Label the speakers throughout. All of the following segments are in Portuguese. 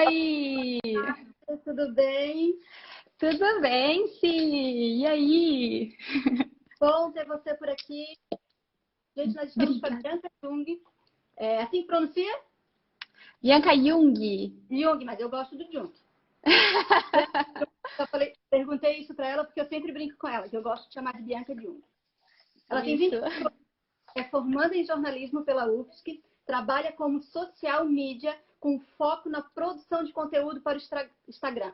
Speaker 1: aí?
Speaker 2: Tudo bem?
Speaker 1: Tudo bem, sim. E aí?
Speaker 2: Bom ter você por aqui. Gente, nós estamos com a
Speaker 1: Obrigada.
Speaker 2: Bianca Jung. Assim que pronuncia?
Speaker 1: Bianca Jung.
Speaker 2: Jung, mas eu gosto do Jung. Perguntei isso para ela porque eu sempre brinco com ela, que eu gosto de chamar de Bianca Jung. Ela tem
Speaker 1: Isso.
Speaker 2: 20 anos, é formanda em jornalismo pela UFSC, trabalha como social media com foco na produção de conteúdo para o Instagram.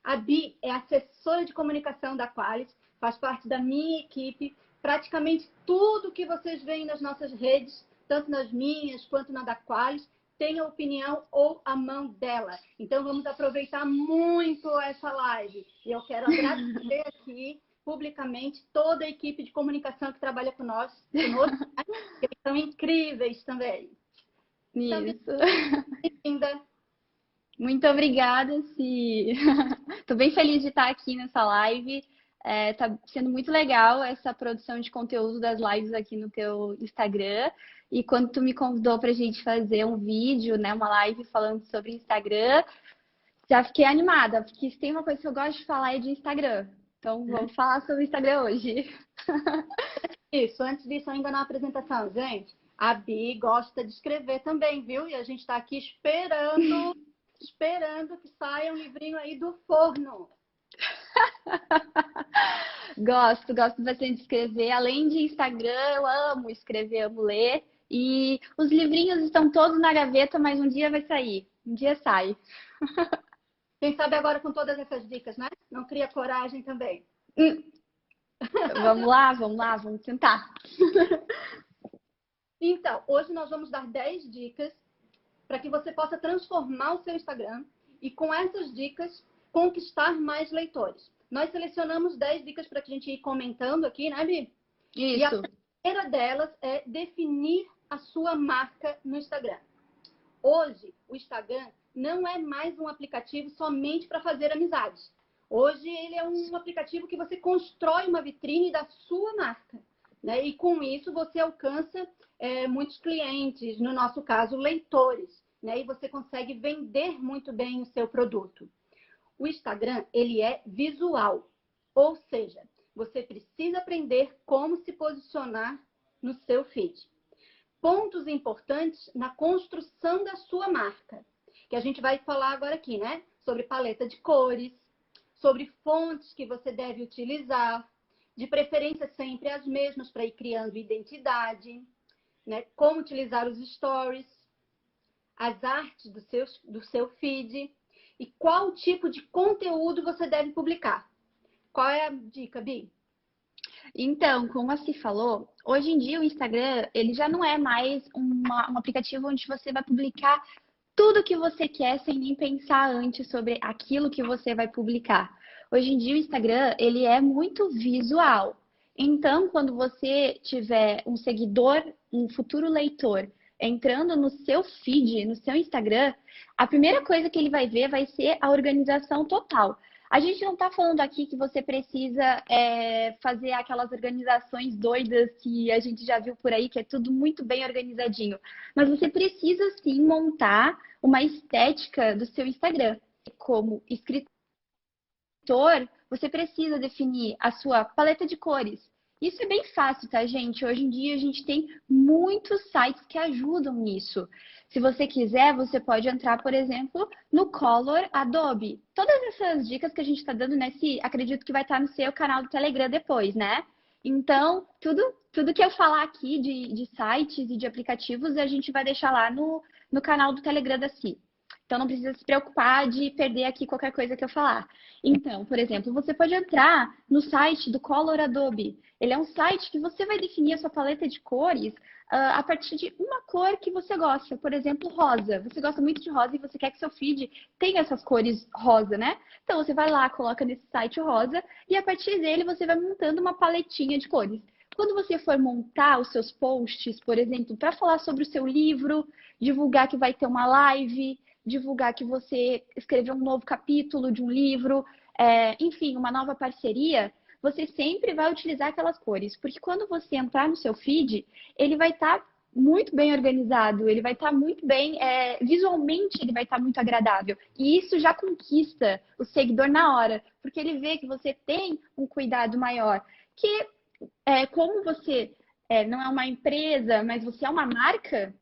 Speaker 2: A Bi é assessora de comunicação da Qualis, faz parte da minha equipe. Praticamente tudo que vocês veem nas nossas redes, tanto nas minhas quanto na da Qualis, tem a opinião ou a mão dela. Então vamos aproveitar muito essa live. E eu quero agradecer aqui publicamente toda a equipe de comunicação que trabalha conosco, que eles são incríveis também.
Speaker 1: Isso.
Speaker 2: Bem-vinda.
Speaker 1: Muito obrigada, Si. Estou bem feliz de estar aqui nessa live. Tá sendo muito legal essa produção de conteúdo das lives aqui no teu Instagram. E quando tu me convidou para a gente fazer um vídeo, né, uma live falando sobre Instagram, já fiquei animada, porque se tem uma coisa que eu gosto de falar é de Instagram. Então, vamos falar sobre o Instagram hoje.
Speaker 2: Isso, antes disso, ainda na apresentação, gente, a Bi gosta de escrever também, viu? E a gente está aqui esperando que saia um livrinho aí do forno.
Speaker 1: Gosto bastante de escrever. Além de Instagram, eu amo escrever, amo ler. E os livrinhos estão todos na gaveta, mas um dia vai sair. Um dia sai.
Speaker 2: Quem sabe agora com todas essas dicas, né? Não cria coragem também.
Speaker 1: Vamos lá, vamos tentar.
Speaker 2: Então, hoje nós vamos dar 10 dicas para que você possa transformar o seu Instagram e com essas dicas conquistar mais leitores. Nós selecionamos 10 dicas para que a gente ir comentando aqui, né, Bi?
Speaker 1: Isso.
Speaker 2: E a primeira delas é definir a sua marca no Instagram. Hoje, o Instagram não é mais um aplicativo somente para fazer amizades. Hoje, ele é um aplicativo que você constrói uma vitrine da sua marca, né? E com isso, você alcança muitos clientes, no nosso caso, leitores, né? E você consegue vender muito bem o seu produto. O Instagram, ele é visual, ou seja, você precisa aprender como se posicionar no seu feed. Pontos importantes na construção da sua marca, que a gente vai falar agora aqui, né? Sobre paleta de cores, sobre fontes que você deve utilizar, de preferência sempre as mesmas para ir criando identidade, né? Como utilizar os stories, as artes do seu feed e qual tipo de conteúdo você deve publicar. Qual é a dica, Bi?
Speaker 1: Então, como a Si falou, hoje em dia o Instagram, ele já não é mais um aplicativo onde você vai publicar tudo que você quer sem nem pensar antes sobre aquilo que você vai publicar. Hoje em dia o Instagram, ele é muito visual. Então, quando você tiver um seguidor, um futuro leitor, entrando no seu feed, no seu Instagram, a primeira coisa que ele vai ver vai ser a organização total. A gente não está falando aqui que você precisa fazer aquelas organizações doidas que a gente já viu por aí, que é tudo muito bem organizadinho. Mas você precisa sim montar uma estética do seu Instagram. Como escritor, você precisa definir a sua paleta de cores. Isso é bem fácil, tá, gente? Hoje em dia a gente tem muitos sites que ajudam nisso. Se você quiser, você pode entrar, por exemplo, no Color Adobe. Todas essas dicas que a gente está dando nesse, acredito que vai estar no seu canal do Telegram depois, né? Então, tudo que eu falar aqui de sites e de aplicativos, a gente vai deixar lá no canal do Telegram da Si. Então, não precisa se preocupar de perder aqui qualquer coisa que eu falar. Então, por exemplo, você pode entrar no site do Color Adobe. Ele é um site que você vai definir a sua paleta de cores a partir de uma cor que você gosta. Por exemplo, rosa. Você gosta muito de rosa e você quer que seu feed tenha essas cores rosa, né? Então, você vai lá, coloca nesse site rosa e a partir dele você vai montando uma paletinha de cores. Quando você for montar os seus posts, por exemplo, para falar sobre o seu livro, divulgar que vai ter uma live, divulgar que você escreveu um novo capítulo de um livro, enfim, uma nova parceria, você sempre vai utilizar aquelas cores. Porque quando você entrar no seu feed, ele vai estar muito bem organizado, ele vai estar muito bem, visualmente ele vai estar muito agradável. E isso já conquista o seguidor na hora, porque ele vê que você tem um cuidado maior. Que como você não é uma empresa, mas você é uma marca,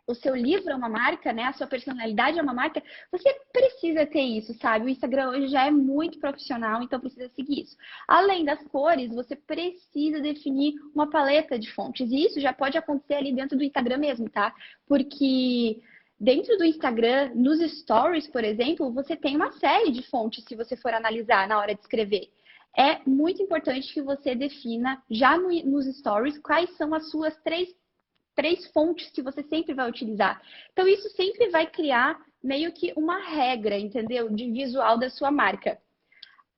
Speaker 1: o seu livro é uma marca, né? A sua personalidade é uma marca, você precisa ter isso, sabe? O Instagram hoje já é muito profissional, então precisa seguir isso. Além das cores, você precisa definir uma paleta de fontes. E isso já pode acontecer ali dentro do Instagram mesmo, tá? Porque dentro do Instagram, nos stories, por exemplo, você tem uma série de fontes se você for analisar na hora de escrever. É muito importante que você defina já nos stories quais são as suas três fontes que você sempre vai utilizar. Então, isso sempre vai criar meio que uma regra, entendeu? De visual da sua marca.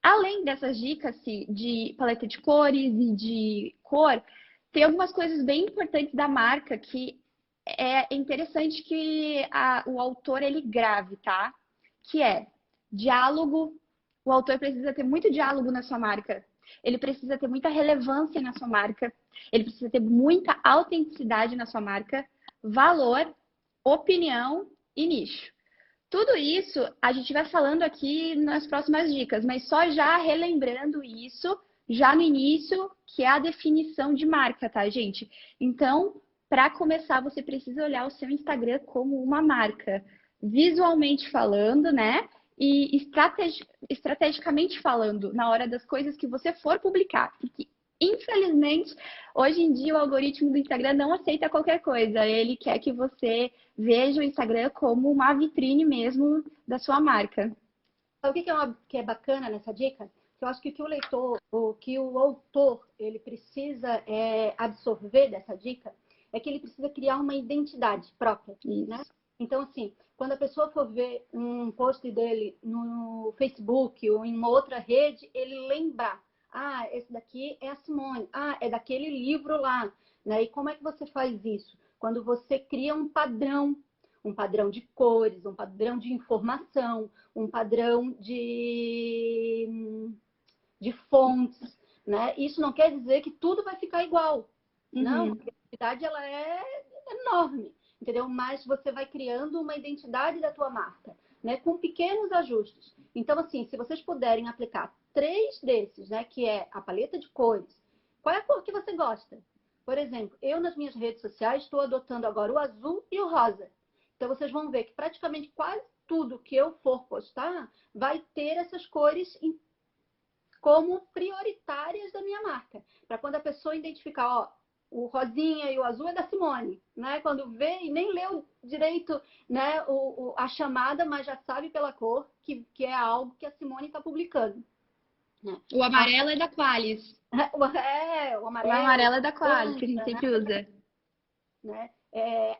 Speaker 1: Além dessas dicas de paleta de cores e de cor, tem algumas coisas bem importantes da marca que é interessante que o autor ele grave, tá? Que é diálogo. O autor precisa ter muito diálogo na sua marca. Ele precisa ter muita relevância na sua marca. Ele precisa ter muita autenticidade na sua marca, valor, opinião e nicho. Tudo isso a gente vai falando aqui nas próximas dicas, mas só já relembrando isso já no início, que é a definição de marca, tá, gente? Então, para começar, você precisa olhar o seu Instagram como uma marca, visualmente falando, né? E estrategicamente falando, na hora das coisas que você for publicar. Porque, infelizmente, hoje em dia o algoritmo do Instagram não aceita qualquer coisa. Ele quer que você veja o Instagram como uma vitrine mesmo da sua marca.
Speaker 2: Sabe o que é bacana nessa dica? Eu acho que o que o autor, ele precisa absorver dessa dica é que ele precisa criar uma identidade própria, né? Então, assim, quando a pessoa for ver um post dele no Facebook ou em uma outra rede, ele lembrar, esse daqui é a Simone, é daquele livro lá, né? E como é que você faz isso? Quando você cria um padrão de cores, um padrão de informação, um padrão de fontes, né? Isso não quer dizer que tudo vai ficar igual. Não, a criatividade ela é enorme, entendeu? Mas você vai criando uma identidade da tua marca, né? Com pequenos ajustes. Então, assim, se vocês puderem aplicar 3 desses, né? Que é a paleta de cores. Qual é a cor que você gosta? Por exemplo, eu nas minhas redes sociais estou adotando agora o azul e o rosa. Então, vocês vão ver que praticamente quase tudo que eu for postar vai ter essas cores como prioritárias da minha marca. Para quando a pessoa identificar, o rosinha e o azul é da Simone, né? Quando vê e nem leu direito, né, a chamada, mas já sabe pela cor que é algo que a Simone está publicando. Né?
Speaker 1: O amarelo é da Qualis.
Speaker 2: O amarelo.
Speaker 1: O amarelo é da Qualis, que a gente sempre usa.
Speaker 2: Né?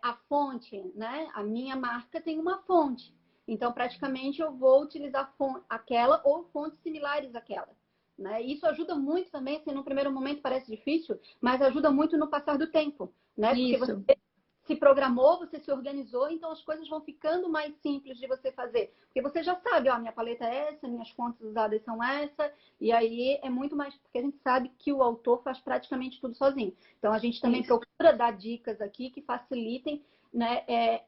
Speaker 2: A fonte, né? A minha marca tem uma fonte. Então, praticamente, eu vou utilizar aquela ou fontes similares àquela. Né? Isso ajuda muito também, assim, no primeiro momento parece difícil, mas ajuda muito no passar do tempo. Né? Porque você se programou, você se organizou, então as coisas vão ficando mais simples de você fazer. Porque você já sabe, minha paleta é essa, minhas fontes usadas são essa, e aí é muito mais, porque a gente sabe que o autor faz praticamente tudo sozinho. Então a gente também procura dar dicas aqui que facilitem, né?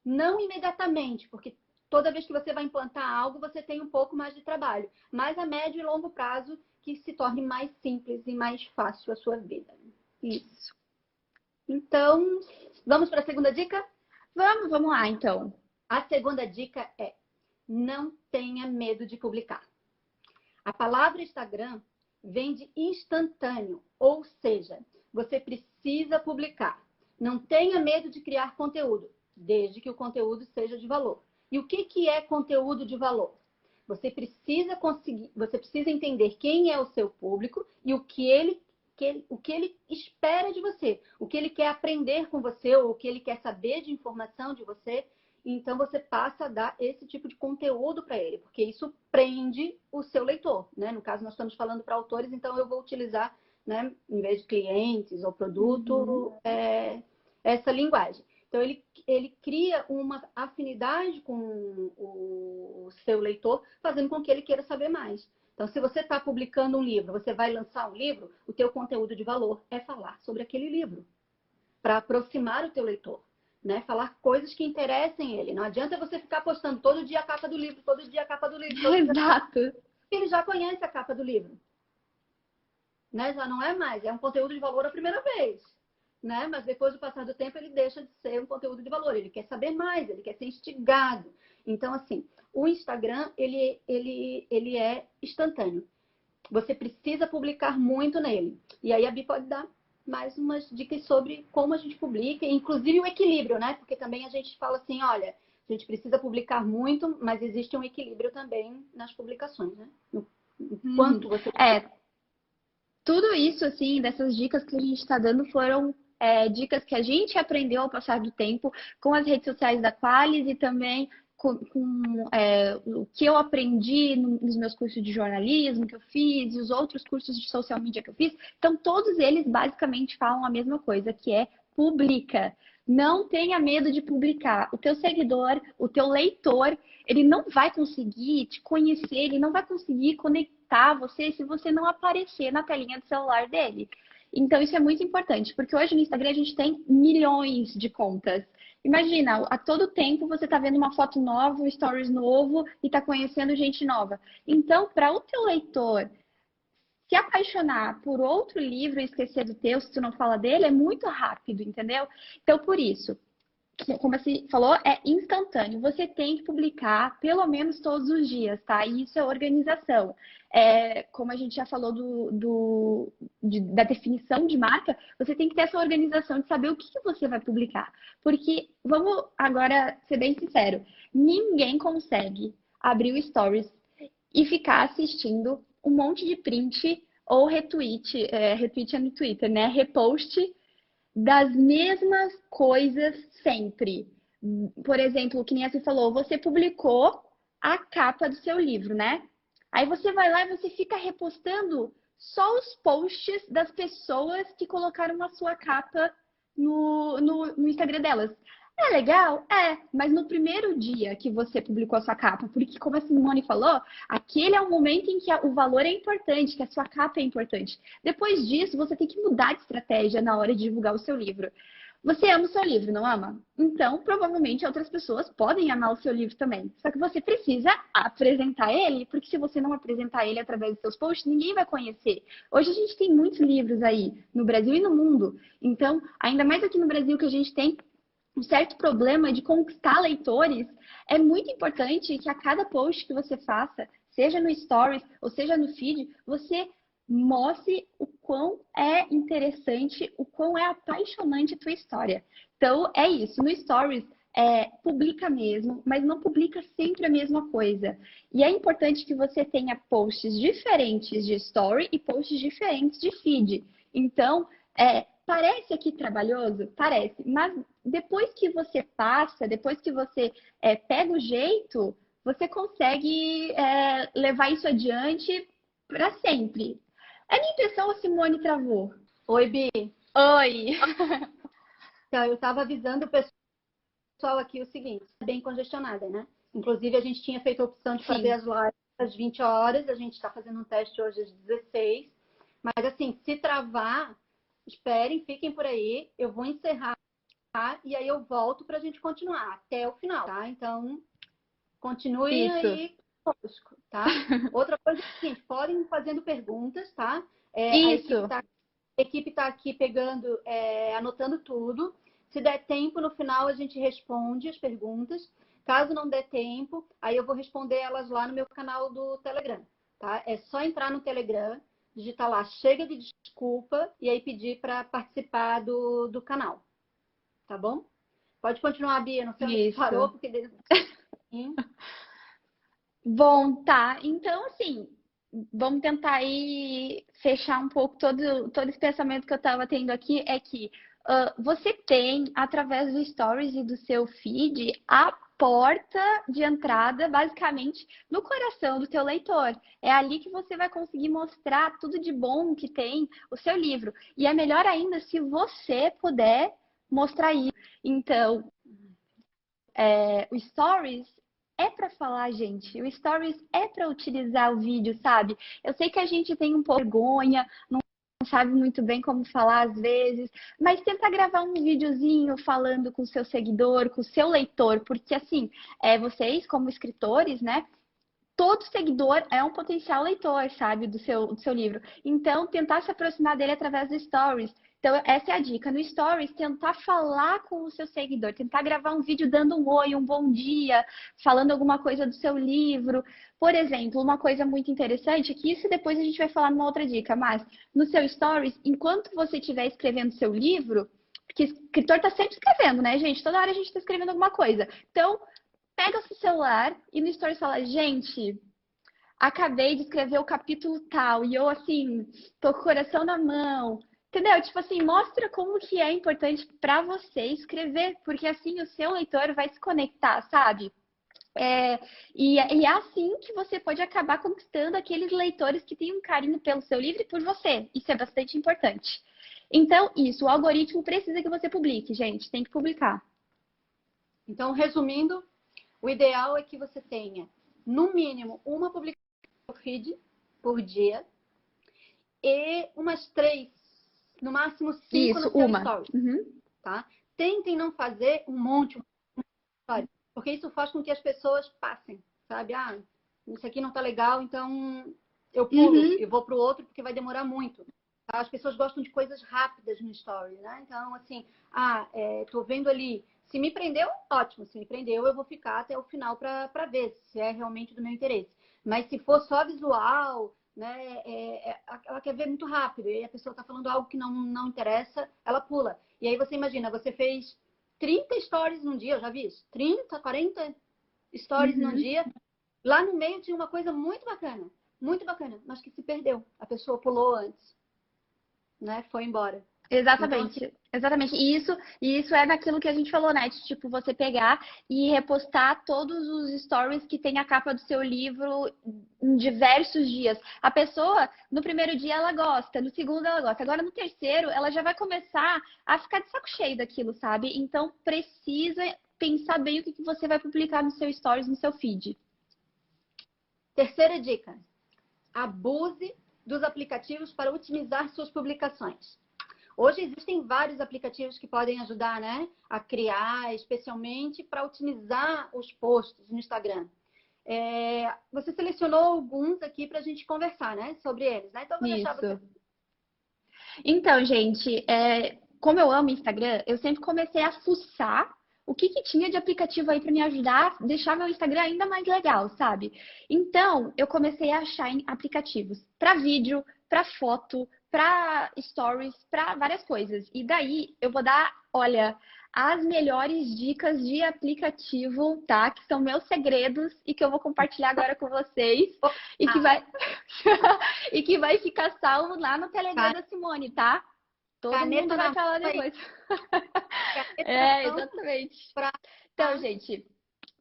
Speaker 2: Não imediatamente, porque toda vez que você vai implantar algo, você tem um pouco mais de trabalho, mas a médio e longo prazo que se torne mais simples e mais fácil a sua vida.
Speaker 1: Isso.
Speaker 2: Então, vamos para a segunda dica?
Speaker 1: Vamos lá, então.
Speaker 2: A segunda dica é: não tenha medo de publicar. A palavra Instagram vem de instantâneo, ou seja, você precisa publicar. Não tenha medo de criar conteúdo, desde que o conteúdo seja de valor. E o que é conteúdo de valor? Você precisa entender quem é o seu público e o que ele espera de você, o que ele quer aprender com você, ou o que ele quer saber de informação de você. Então, você passa a dar esse tipo de conteúdo para ele, porque isso prende o seu leitor, né? No caso, nós estamos falando para autores, então eu vou utilizar, né, em vez de clientes ou produto, essa linguagem. Então, ele cria uma afinidade com o seu leitor, fazendo com que ele queira saber mais. Então, se você está publicando um livro, você vai lançar um livro, o teu conteúdo de valor é falar sobre aquele livro. para aproximar o teu leitor, né? Falar coisas que interessem ele. Não adianta você ficar postando todo dia a capa do livro, todo dia a capa do livro, todo dia...
Speaker 1: Exato.
Speaker 2: Ele já conhece a capa do livro, né? Já não é mais, é um conteúdo de valor a primeira vez, né? Mas depois do passar do tempo ele deixa de ser um conteúdo de valor, ele quer saber mais, ele quer ser instigado. Então, assim, o Instagram, ele é instantâneo. Você precisa publicar muito nele. E aí a Bi pode dar mais umas dicas sobre como a gente publica, inclusive o equilíbrio, né? Porque também a gente fala assim, olha, a gente precisa publicar muito, mas existe um equilíbrio também nas publicações, né? No quanto você...
Speaker 1: Tudo isso, assim, dessas dicas que a gente está dando foram dicas que a gente aprendeu ao passar do tempo com as redes sociais da Qualis e também o que eu aprendi nos meus cursos de jornalismo que eu fiz e os outros cursos de social media que eu fiz. Então, todos eles basicamente falam a mesma coisa, que é publica. Não tenha medo de publicar. O teu seguidor, o teu leitor, ele não vai conseguir te conhecer, ele não vai conseguir conectar você se você não aparecer na telinha do celular dele. Então, isso é muito importante, porque hoje no Instagram a gente tem milhões de contas. Imagina, a todo tempo você está vendo uma foto nova, um stories novo e está conhecendo gente nova. Então, para o teu leitor se apaixonar por outro livro e esquecer do teu, se tu não fala dele, é muito rápido, entendeu? Então, por isso, como você falou, é instantâneo. Você tem que publicar pelo menos todos os dias, tá? E isso é organização. Como a gente já falou da definição de marca, você tem que ter essa organização de saber o que você vai publicar. Porque, vamos agora ser bem sincero, ninguém consegue abrir o Stories e ficar assistindo um monte de print ou retweet, retweet é no Twitter, né? Repost das mesmas coisas sempre. Por exemplo, que nem você falou, você publicou a capa do seu livro, né? Aí você vai lá e você fica repostando só os posts das pessoas que colocaram a sua capa no Instagram delas. É legal? É, mas no primeiro dia que você publicou a sua capa, porque como a Simone falou, aquele é o momento em que o valor é importante, que a sua capa é importante. Depois disso, você tem que mudar de estratégia na hora de divulgar o seu livro. Você ama o seu livro, não ama? Então, provavelmente outras pessoas podem amar o seu livro também. Só que você precisa apresentar ele, porque se você não apresentar ele através dos seus posts, ninguém vai conhecer. Hoje a gente tem muitos livros aí, no Brasil e no mundo. Então, ainda mais aqui no Brasil que a gente tem um certo problema de conquistar leitores, é muito importante que a cada post que você faça, seja no Stories ou seja no feed, você mostre o quão é interessante, o quão é apaixonante a tua história. Então, é isso. No Stories, publica mesmo, mas não publica sempre a mesma coisa. E é importante que você tenha posts diferentes de Story e posts diferentes de feed. Então, parece aqui trabalhoso? Parece. Mas depois que você passa, depois que você pega o jeito, você consegue levar isso adiante para sempre. A minha impressão, a Simone travou.
Speaker 2: Oi, Bi.
Speaker 1: Oi.
Speaker 2: Então, eu estava avisando o pessoal aqui o seguinte, bem congestionada, né? Inclusive, a gente tinha feito a opção de fazer as lives às 20 horas, a gente está fazendo um teste hoje às 16. Mas, assim, se travar, esperem, fiquem por aí, eu vou encerrar e aí eu volto para a gente continuar até o final, tá? Então, continuem aí conosco, tá? Outra coisa é a seguinte, podem ir fazendo perguntas, tá? A equipe está aqui pegando, anotando tudo. Se der tempo, no final a gente responde as perguntas. Caso não der tempo, aí eu vou responder elas lá no meu canal do Telegram, tá? É só entrar no Telegram, digitar lá, chega de desculpa, e aí pedir para participar do canal. Tá bom? Pode continuar, Bia. Não sei se parou, porque...
Speaker 1: Bom, tá. Então, assim, vamos tentar aí fechar um pouco todo esse pensamento que eu estava tendo aqui. É que você tem, através do Stories e do seu feed, a porta de entrada, basicamente, no coração do teu leitor. É ali que você vai conseguir mostrar tudo de bom que tem o seu livro. E é melhor ainda se você puder mostrar isso. Então, o Stories é para falar, gente. O Stories é para utilizar o vídeo, sabe? Eu sei que a gente tem um pouco de vergonha, não sabe muito bem como falar às vezes, mas tenta gravar um videozinho falando com o seu seguidor, com o seu leitor, porque assim, vocês como escritores, né? Todo seguidor é um potencial leitor, sabe, do seu livro. Então, tentar se aproximar dele através do Stories. Então, essa é a dica. No Stories, tentar falar com o seu seguidor, tentar gravar um vídeo dando um oi, um bom dia, falando alguma coisa do seu livro. Por exemplo, uma coisa muito interessante, que isso depois a gente vai falar numa outra dica, mas no seu Stories, enquanto você estiver escrevendo seu livro, porque escritor está sempre escrevendo, né, gente? Toda hora a gente está escrevendo alguma coisa. Então, pega o seu celular e no Stories fala, gente, acabei de escrever o capítulo tal, e eu, assim, tô com o coração na mão. Entendeu? Tipo assim, mostra como que é importante para você escrever, porque assim o seu leitor vai se conectar, sabe? E é assim que você pode acabar conquistando aqueles leitores que têm um carinho pelo seu livro e por você. Isso é bastante importante. Então, isso, o algoritmo precisa que você publique, gente. Tem que publicar.
Speaker 2: Então, resumindo, o ideal é que você tenha, no mínimo, uma publicação no feed por dia e umas 3, no máximo 5 no
Speaker 1: Isso,
Speaker 2: seu
Speaker 1: uma.
Speaker 2: story,
Speaker 1: Uhum.
Speaker 2: tá? Tentem não fazer um monte de story, porque isso faz com que as pessoas passem, sabe? Ah, isso aqui não tá legal, então eu pulo e vou pro outro porque vai demorar muito. Tá? As pessoas gostam de coisas rápidas no story, né? Então, assim, tô vendo ali. Se me prendeu, ótimo. Se me prendeu, eu vou ficar até o final para ver se é realmente do meu interesse. Mas se for só visual, né, ela quer ver muito rápido. E aí a pessoa está falando algo que não interessa, ela pula. E aí você imagina, você fez 30 stories num dia, eu já vi isso. 30, 40 stories num dia. Lá no meio tinha uma coisa muito bacana, mas que se perdeu. A pessoa pulou antes, né? Foi embora. Então, assim,
Speaker 1: Exatamente. E isso é daquilo que a gente falou, né? De, tipo, você pegar e repostar todos os stories que tem a capa do seu livro em diversos dias. A pessoa, no primeiro dia, ela gosta, no segundo, ela gosta. Agora, no terceiro, ela já vai começar a ficar de saco cheio daquilo, sabe? Então, precisa pensar bem o que você vai publicar no seu stories, no seu feed.
Speaker 2: terceira dica: abuse dos aplicativos para otimizar suas publicações. Hoje existem vários aplicativos que podem ajudar, né, a criar, especialmente para otimizar os posts no Instagram. Você selecionou alguns aqui para a gente conversar, né, sobre eles, né? Então, eu vou deixar você.
Speaker 1: Isso. Então, gente, como eu amo Instagram, eu sempre comecei a fuçar o que tinha de aplicativo aí para me ajudar a deixar meu Instagram ainda mais legal, sabe? Então, eu comecei a achar em aplicativos para vídeo, para foto, para stories, para várias coisas. E daí eu vou dar, olha, as melhores dicas de aplicativo, tá? Que são meus segredos e que eu vou compartilhar agora com vocês e que vai e que vai ficar salvo lá no Telegram da Simone, tá? Todo
Speaker 2: Caneta
Speaker 1: mundo vai
Speaker 2: na
Speaker 1: estar lá
Speaker 2: mão aí.
Speaker 1: depois.
Speaker 2: Caneta na mão
Speaker 1: Exatamente.
Speaker 2: pra...
Speaker 1: Então, gente,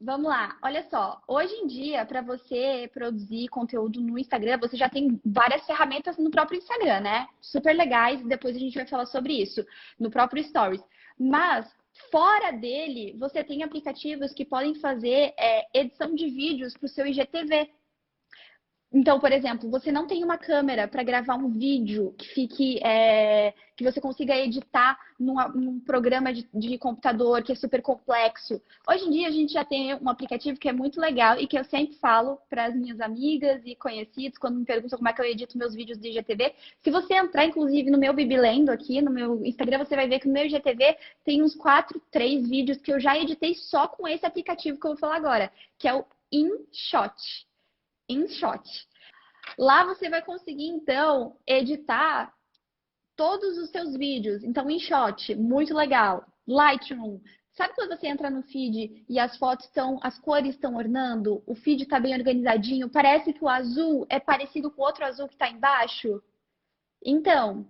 Speaker 1: vamos lá. Olha só, hoje em dia, para você produzir conteúdo no Instagram, você já tem várias ferramentas no próprio Instagram, né? Super legais. Depois a gente vai falar sobre isso no próprio Stories. Mas fora dele, você tem aplicativos que podem fazer edição de vídeos para o seu IGTV. Então, por exemplo, você não tem uma câmera para gravar um vídeo que fique, que você consiga editar num programa de computador que é super complexo. Hoje em dia a gente já tem um aplicativo que é muito legal e que eu sempre falo para as minhas amigas e conhecidos quando me perguntam como é que eu edito meus vídeos de IGTV. Se você entrar, inclusive, no meu Bibilendo aqui, no meu Instagram, você vai ver que no meu IGTV tem uns 4, 3 vídeos que eu já editei só com esse aplicativo que eu vou falar agora, que é o InShot. InShot. Lá você vai conseguir, então, editar todos os seus vídeos. Então, InShot, muito legal. Lightroom. Sabe quando você entra no feed e as fotos estão, as cores estão ornando? O feed está bem organizadinho. Parece que o azul é parecido com o outro azul que está embaixo. Então,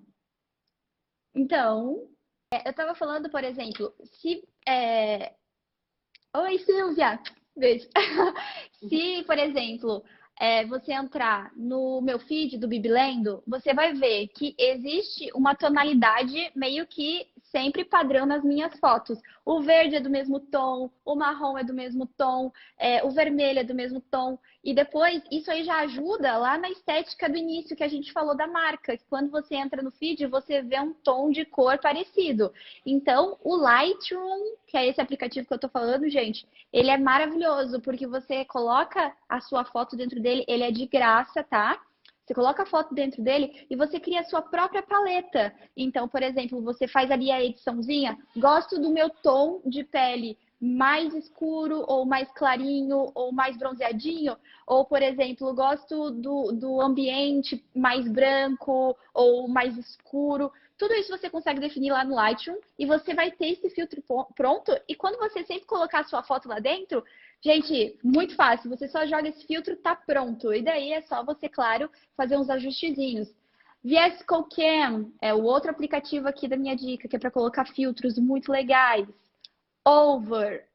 Speaker 1: eu estava falando, por exemplo, se... Oi, Silvia! Beijo. Se, por exemplo, você entrar no meu feed do Bibilendo, você vai ver que existe uma tonalidade meio que sempre padrão nas minhas fotos. O verde é do mesmo tom, o marrom é do mesmo tom, o vermelho é do mesmo tom. E depois, isso aí já ajuda lá na estética do início que a gente falou da marca. Que quando você entra no feed, você vê um tom de cor parecido. Então, o Lightroom, que é esse aplicativo que eu tô falando, gente, ele é maravilhoso, porque você coloca a sua foto dentro dele, ele é de graça, tá? Você coloca a foto dentro dele e você cria a sua própria paleta. Então, por exemplo, você faz ali a ediçãozinha. Gosto do meu tom de pele mais escuro, ou mais clarinho, ou mais bronzeadinho. Ou, por exemplo, gosto do ambiente mais branco ou mais escuro. Tudo isso você consegue definir lá no Lightroom e você vai ter esse filtro pronto. E quando você sempre colocar a sua foto lá dentro, gente, muito fácil. Você só joga esse filtro, tá pronto. E daí é só você, claro, fazer uns ajustezinhos. VSCO Cam é o outro aplicativo aqui da minha dica, que é para colocar filtros muito legais. Over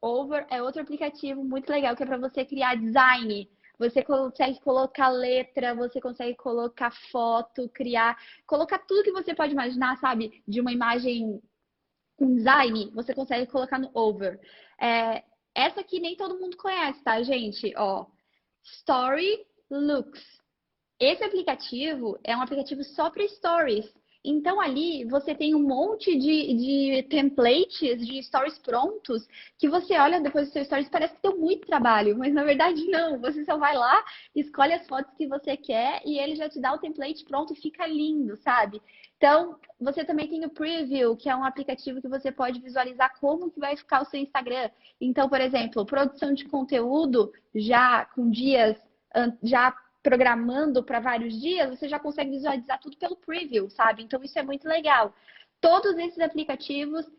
Speaker 1: é outro aplicativo muito legal, que é para você criar design. Você consegue colocar letra, você consegue colocar foto, colocar tudo que você pode imaginar, sabe? De uma imagem com design, você consegue colocar no Over. Essa aqui nem todo mundo conhece, tá, gente? Ó, Story Looks. Esse aplicativo é um aplicativo só para stories. Então, ali você tem um monte de templates de stories prontos que você olha depois dos seus stories, parece que deu muito trabalho, mas na verdade não. Você só vai lá, escolhe as fotos que você quer e ele já te dá o template pronto e fica lindo, sabe? Então, você também tem o Preview, que é um aplicativo que você pode visualizar como que vai ficar o seu Instagram. Então, por exemplo, produção de conteúdo já com dias já programando para vários dias, você já consegue visualizar tudo pelo preview, sabe? Então, isso é muito legal. Todos esses aplicativos,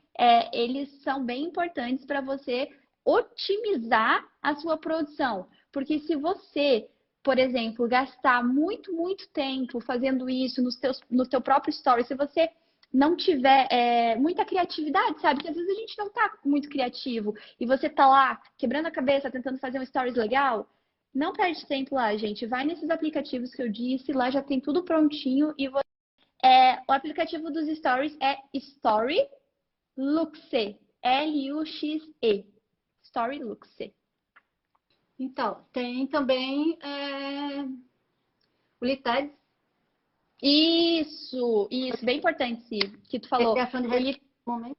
Speaker 1: eles são bem importantes para você otimizar a sua produção. Porque se você, por exemplo, gastar muito, muito tempo fazendo isso no teu próprio story, se você não tiver muita criatividade, sabe? Porque às vezes a gente não tá muito criativo e você tá lá quebrando a cabeça, tentando fazer um stories legal, não perde tempo lá, gente. Vai nesses aplicativos que eu disse, lá já tem tudo prontinho. E o aplicativo dos stories é Story Luxe. Luxe. Story Luxe.
Speaker 2: Então, tem também o Litex.
Speaker 1: Isso, bem importante, que tu falou.
Speaker 2: Momento.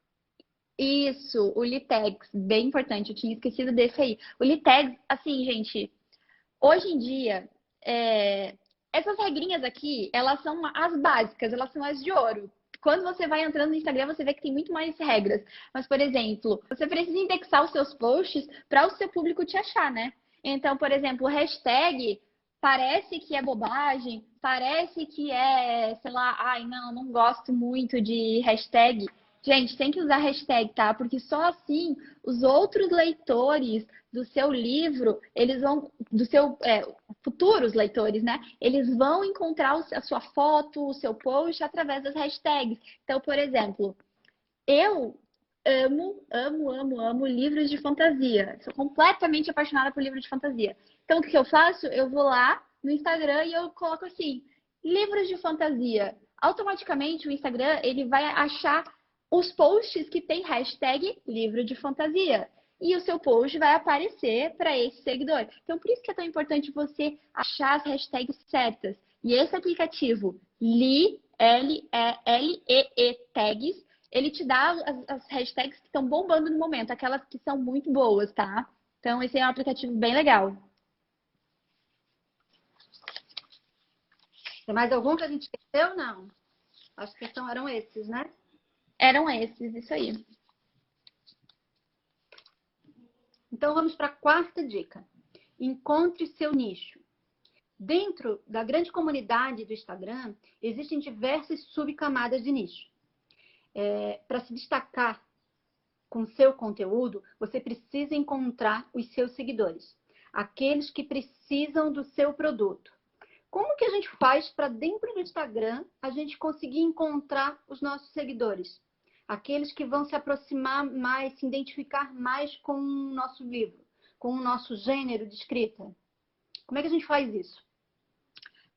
Speaker 1: Isso, o Litex, bem importante. Eu tinha esquecido desse aí. O Litex, assim, gente, hoje em dia, essas regrinhas aqui, elas são as básicas, elas são as de ouro. Quando você vai entrando no Instagram, você vê que tem muito mais regras. Mas, por exemplo, você precisa indexar os seus posts para o seu público te achar, né? Então, por exemplo, hashtag parece que é bobagem, parece que sei lá, ai, não gosto muito de hashtag. Gente, tem que usar hashtag, tá? Porque só assim os outros leitores do seu livro, eles vão, futuros leitores, né? Eles vão encontrar a sua foto, o seu post através das hashtags. Então, por exemplo, eu amo livros de fantasia. Sou completamente apaixonada por livros de fantasia. Então, o que eu faço? Eu vou lá no Instagram e eu coloco assim, livros de fantasia. Automaticamente, o Instagram, ele vai achar os posts que tem hashtag livro de fantasia. E o seu post vai aparecer para esse seguidor. Então, por isso que é tão importante você achar as hashtags certas. E esse aplicativo, L-E-E Tags, ele te dá as hashtags que estão bombando no momento, aquelas que são muito boas, tá? Então, esse é um aplicativo bem legal.
Speaker 2: Tem mais algum que a gente esqueceu? Não. Acho que eram esses, né?
Speaker 1: Eram esses, isso aí.
Speaker 2: Então, vamos para a quarta dica. Encontre seu nicho. Dentro da grande comunidade do Instagram, existem diversas subcamadas de nicho. Para se destacar com seu conteúdo, você precisa encontrar os seus seguidores. Aqueles que precisam do seu produto. Como que a gente faz para dentro do Instagram a gente conseguir encontrar os nossos seguidores? Aqueles que vão se aproximar mais, se identificar mais com o nosso livro, com o nosso gênero de escrita. Como é que a gente faz isso?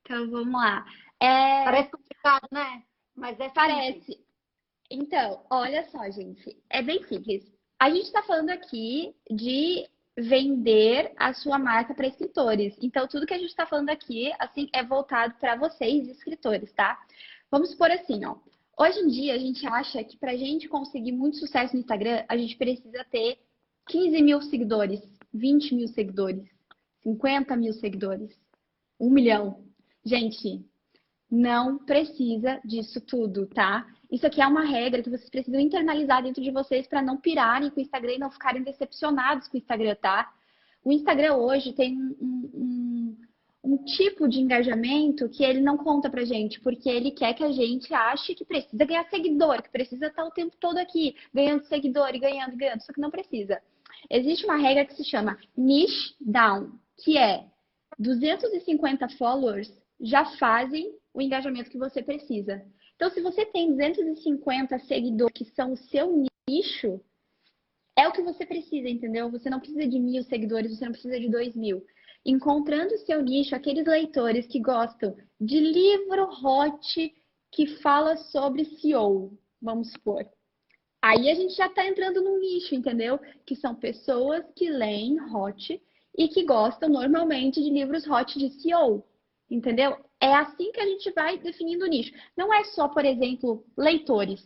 Speaker 1: Então, vamos lá.
Speaker 2: Parece complicado, né? Mas
Speaker 1: Parece. Então, olha só, gente, é bem simples. A gente está falando aqui de vender a sua marca para escritores. Então, tudo que a gente está falando aqui, assim, é voltado para vocês, escritores, tá? Vamos supor assim, ó. Hoje em dia, a gente acha que para a gente conseguir muito sucesso no Instagram, a gente precisa ter 15 mil seguidores, 20 mil seguidores, 50 mil seguidores, 1 milhão. Gente, não precisa disso tudo, tá? Isso aqui é uma regra que vocês precisam internalizar dentro de vocês para não pirarem com o Instagram e não ficarem decepcionados com o Instagram, tá? O Instagram hoje tem um tipo de engajamento que ele não conta pra gente, porque ele quer que a gente ache que precisa ganhar seguidor, que precisa estar o tempo todo aqui, ganhando seguidor e ganhando, ganhando, só que não precisa. Existe uma regra que se chama niche down, que é 250 followers já fazem o engajamento que você precisa. Então, se você tem 250 seguidores que são o seu nicho, é o que você precisa, entendeu? Você não precisa de 1.000 seguidores, você não precisa de 2.000. Encontrando o seu nicho, aqueles leitores que gostam de livro hot que fala sobre SEO, vamos supor. Aí a gente já está entrando num nicho, entendeu? Que são pessoas que leem hot e que gostam normalmente de livros hot de SEO, entendeu? É assim que a gente vai definindo o nicho. Não é só, por exemplo, leitores.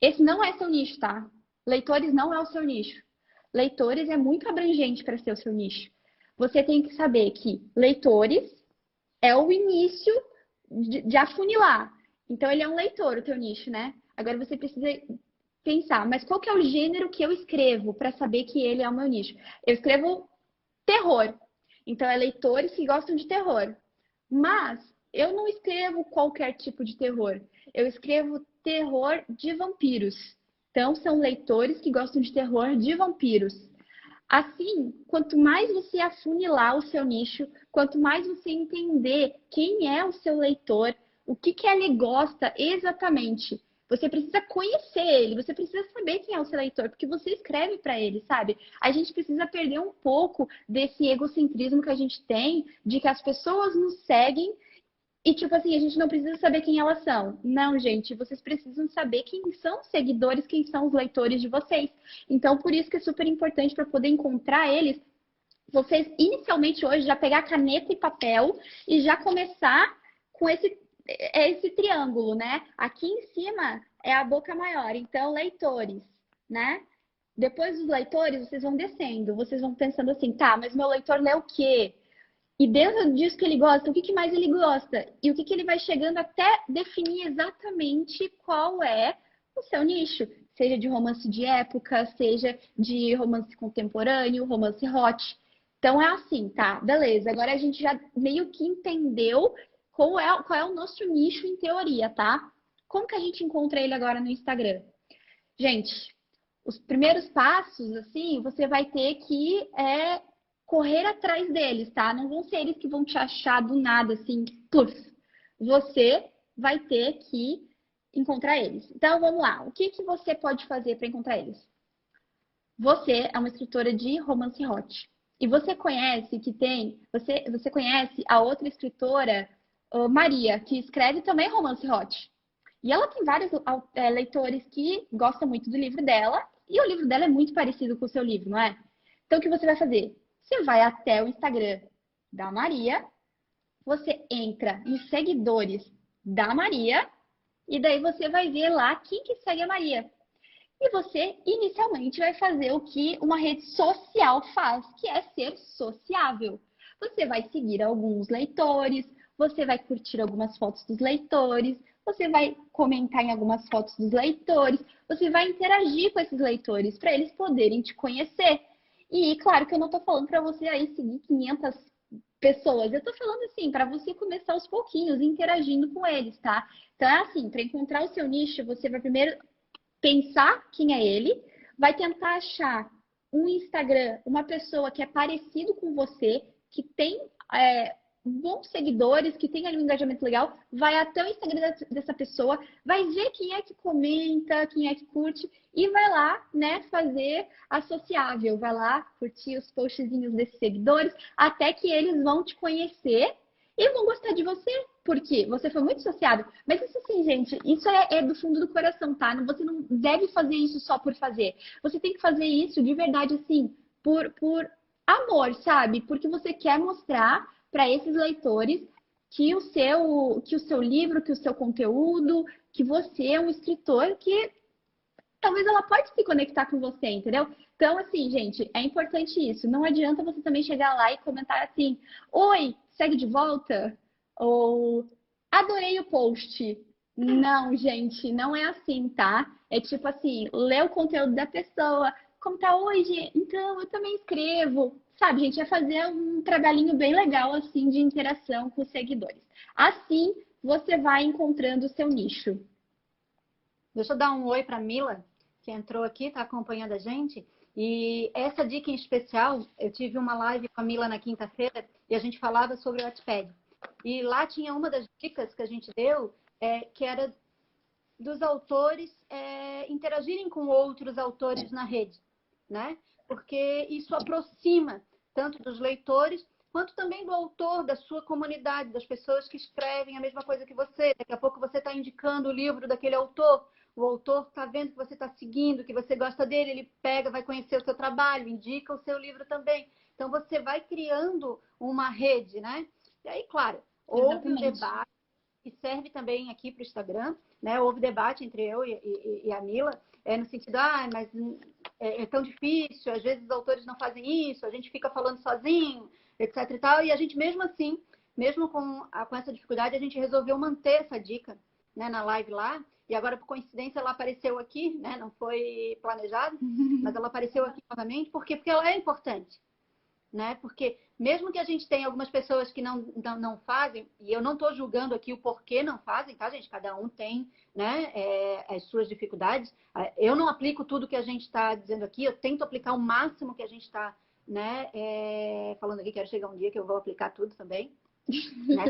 Speaker 1: Esse não é seu nicho, tá? Leitores não é o seu nicho. Leitores é muito abrangente para ser o seu nicho. Você tem que saber que leitores é o início de afunilar. Então, ele é um leitor, o teu nicho, né? Agora, você precisa pensar, mas qual que é o gênero que eu escrevo para saber que ele é o meu nicho? Eu escrevo terror. Então, é leitores que gostam de terror. Mas eu não escrevo qualquer tipo de terror. Eu escrevo terror de vampiros. Então, são leitores que gostam de terror de vampiros. Assim, quanto mais você afunilar o seu nicho, quanto mais você entender quem é o seu leitor, o que ele gosta exatamente, você precisa conhecer ele, você precisa saber quem é o seu leitor, porque você escreve para ele, sabe? A gente precisa perder um pouco desse egocentrismo que a gente tem, de que as pessoas nos seguem e, tipo assim, a gente não precisa saber quem elas são. Não, gente, vocês precisam saber quem são os seguidores, quem são os leitores de vocês. Então, por isso que é super importante para poder encontrar eles, vocês inicialmente hoje já pegar caneta e papel e já começar com esse triângulo, né? Aqui em cima é a boca maior, então leitores, né? Depois dos leitores, vocês vão descendo, vocês vão pensando assim, tá, mas meu leitor lê o quê? E dentro disso que ele gosta, o que mais ele gosta? E o que ele vai chegando até definir exatamente qual é o seu nicho. Seja de romance de época, seja de romance contemporâneo, romance hot. Então é assim, tá? Beleza. Agora a gente já meio que entendeu qual é o nosso nicho em teoria, tá? Como que a gente encontra ele agora no Instagram? Gente, os primeiros passos, assim, você vai ter que correr atrás deles, tá? Não vão ser eles que vão te achar do nada, assim, puf. Você vai ter que encontrar eles. Então, vamos lá. O que você pode fazer para encontrar eles? Você é uma escritora de romance hot. E você conhece você conhece a outra escritora, Maria, que escreve também romance hot. E ela tem vários leitores que gostam muito do livro dela, e o livro dela é muito parecido com o seu livro, não é? Então, o que você vai fazer? Você vai até o Instagram da Maria, você entra nos seguidores da Maria, e daí você vai ver lá quem que segue a Maria. E você, inicialmente, vai fazer o que uma rede social faz, que é ser sociável. Você vai seguir alguns leitores, você vai curtir algumas fotos dos leitores, você vai comentar em algumas fotos dos leitores, você vai interagir com esses leitores para eles poderem te conhecer. E claro que eu não estou falando para você aí seguir 500 pessoas, eu estou falando assim, para você começar aos pouquinhos, interagindo com eles, tá? Então é assim, para encontrar o seu nicho, você vai primeiro pensar quem é ele, vai tentar achar um Instagram, uma pessoa que é parecido com você, que tem bons seguidores, que tem ali um engajamento legal, vai até o Instagram dessa pessoa, vai ver quem é que comenta, quem é que curte, e vai lá, né, fazer associável, vai lá curtir os postzinhos desses seguidores, até que eles vão te conhecer e vão gostar de você, porque você foi muito associado. Mas isso assim, gente, isso é do fundo do coração, tá? Você não deve fazer isso só por fazer. Você tem que fazer isso de verdade, assim, por amor, sabe? Porque você quer mostrar para esses leitores que o seu livro, que o seu conteúdo, que você é um escritor que talvez ela pode se conectar com você, entendeu? Então, assim, gente, é importante isso. Não adianta você também chegar lá e comentar assim: oi, segue de volta? Ou adorei o post. Não, gente, não é assim, tá? É tipo assim, ler o conteúdo da pessoa, como tá hoje? Então, eu também escrevo. Sabe, gente, é fazer um trabalhinho bem legal, assim, de interação com os seguidores. Assim, você vai encontrando o seu nicho.
Speaker 2: Deixa eu dar um oi para Mila, que entrou aqui, está acompanhando a gente. E essa dica em especial, eu tive uma live com a Mila na quinta-feira e a gente falava sobre o Wattpad. E lá tinha uma das dicas que a gente deu, que era dos autores interagirem com outros autores na rede, né? Porque isso aproxima tanto dos leitores quanto também do autor, da sua comunidade, das pessoas que escrevem a mesma coisa que você. Daqui a pouco você está indicando o livro daquele autor, o autor está vendo que você está seguindo, que você gosta dele, ele pega, vai conhecer o seu trabalho, indica o seu livro também. Então você vai criando uma rede, né? E aí, claro, houve o
Speaker 1: Exatamente.
Speaker 2: debate, que serve também aqui para o Instagram, né? Houve debate entre eu e a Mila, no sentido, mas é tão difícil, às vezes os autores não fazem isso, a gente fica falando sozinho, etc e tal, e a gente mesmo assim, mesmo com essa dificuldade, a gente resolveu manter essa dica, né, na live lá, e agora, por coincidência, ela apareceu aqui, né? Não foi planejado, mas ela apareceu aqui novamente, porque ela é importante, né? Porque mesmo que a gente tenha algumas pessoas que não fazem, e eu não estou julgando aqui o porquê não fazem, tá, gente? Cada um tem, né, as suas dificuldades. Eu não aplico tudo que a gente está dizendo aqui, eu tento aplicar o máximo que a gente está, né, falando aqui. Quero chegar um dia que eu vou aplicar tudo também, né?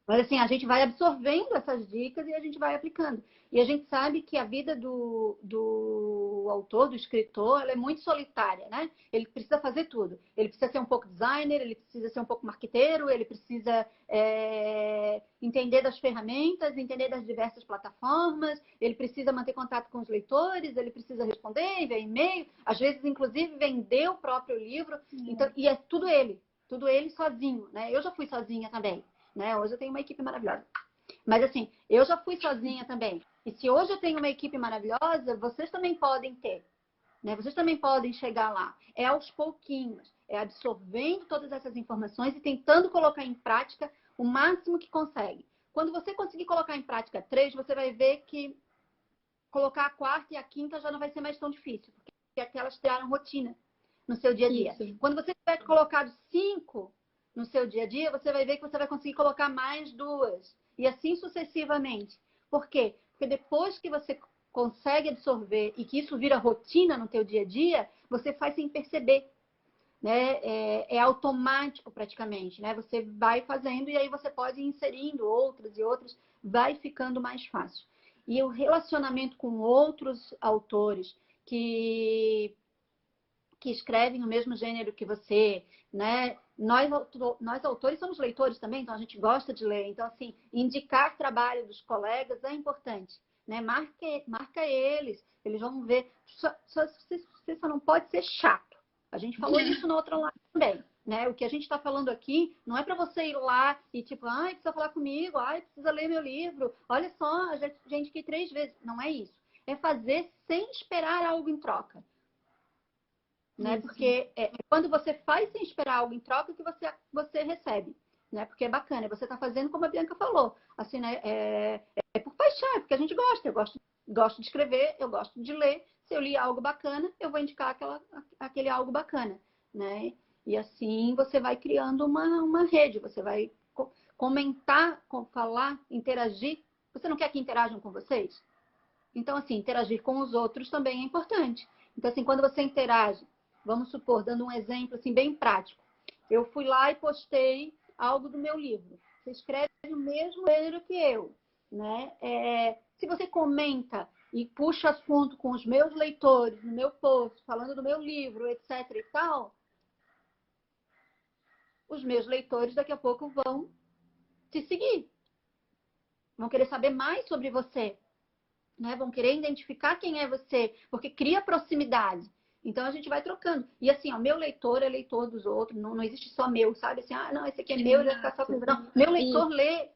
Speaker 2: Mas assim, a gente vai absorvendo essas dicas e a gente vai aplicando. E a gente sabe que a vida do autor, do escritor, ela é muito solitária, né? Ele precisa fazer tudo. Ele precisa ser um pouco designer, ele precisa ser um pouco marqueteiro, ele precisa entender das ferramentas, entender das diversas plataformas, ele precisa manter contato com os leitores, ele precisa responder, enviar e-mail, às vezes, inclusive, vender o próprio livro. Então, e é tudo ele sozinho, né? Eu já fui sozinha também. Né? Hoje eu tenho uma equipe maravilhosa. Mas assim, eu já fui sozinha também. E se hoje eu tenho uma equipe maravilhosa, vocês também podem ter. Né? Vocês também podem chegar lá. É aos pouquinhos. É absorvendo todas essas informações e tentando colocar em prática o máximo que consegue. Quando você conseguir colocar em prática 3, você vai ver que colocar a quarta e a quinta já não vai ser mais tão difícil. Porque aquelas criaram rotina no seu dia a dia.
Speaker 1: Isso.
Speaker 2: Quando você tiver colocado 5 no seu dia a dia, você vai ver que você vai conseguir colocar mais 2. E assim sucessivamente. Por quê? Porque depois que você consegue absorver e que isso vira rotina no teu dia a dia, você faz sem perceber. Né? É automático praticamente. Né? Você vai fazendo e aí você pode ir inserindo outras e outras. Vai ficando mais fácil. E o relacionamento com outros autores que escrevem o mesmo gênero que você, né? Nós autores somos leitores também, então a gente gosta de ler. Então, assim, indicar trabalho dos colegas é importante, né? Marca eles vão ver. Você só não pode ser chato. A gente falou isso na outra live também. Né? O que a gente está falando aqui não é para você ir lá e tipo, precisa falar comigo, precisa ler meu livro, olha só, gente que 3 vezes. Não é isso. É fazer sem esperar algo em troca. Né? Porque quando você faz sem esperar algo em troca que você recebe, né? Porque é bacana, você está fazendo como a Bianca falou, assim, né? Por paixão, é porque a gente gosta, eu gosto de escrever, eu gosto de ler, se eu li algo bacana, eu vou indicar aquele algo bacana, né? E assim você vai criando uma rede, você vai comentar, falar, interagir. Você não quer que interajam com vocês? Então, assim, interagir com os outros também é importante. Então, assim, quando você interage, vamos supor, dando um exemplo assim, bem prático. Eu fui lá e postei algo do meu livro. Você escreve o mesmo gênero que eu. Né? Se você comenta e puxa assunto com os meus leitores no meu post, falando do meu livro, etc. e tal, os meus leitores daqui a pouco vão te seguir, vão querer saber mais sobre você, né? Vão querer identificar quem é você, porque cria proximidade. Então, a gente vai trocando. E assim, ó, meu leitor é leitor dos outros, não existe só meu, sabe? Assim, ah, não, esse aqui é meu, ele vai ficar só comigo. Não, meu leitor lê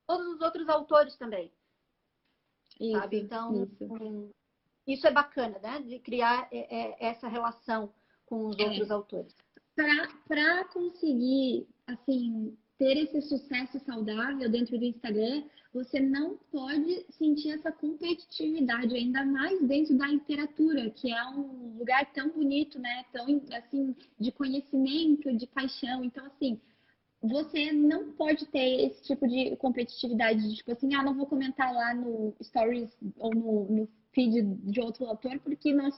Speaker 2: todos os outros autores também, sabe? Então, isso é bacana, né? De criar essa relação com os outros autores.
Speaker 1: Para conseguir, assim, ter esse sucesso saudável dentro do Instagram, você não pode sentir essa competitividade, ainda mais dentro da literatura, que é um lugar tão bonito, né? Tão, assim, de conhecimento, de paixão. Então, assim, você não pode ter esse tipo de competitividade, de, tipo assim, ah, não vou comentar lá no Stories ou no feed de outro autor, porque nós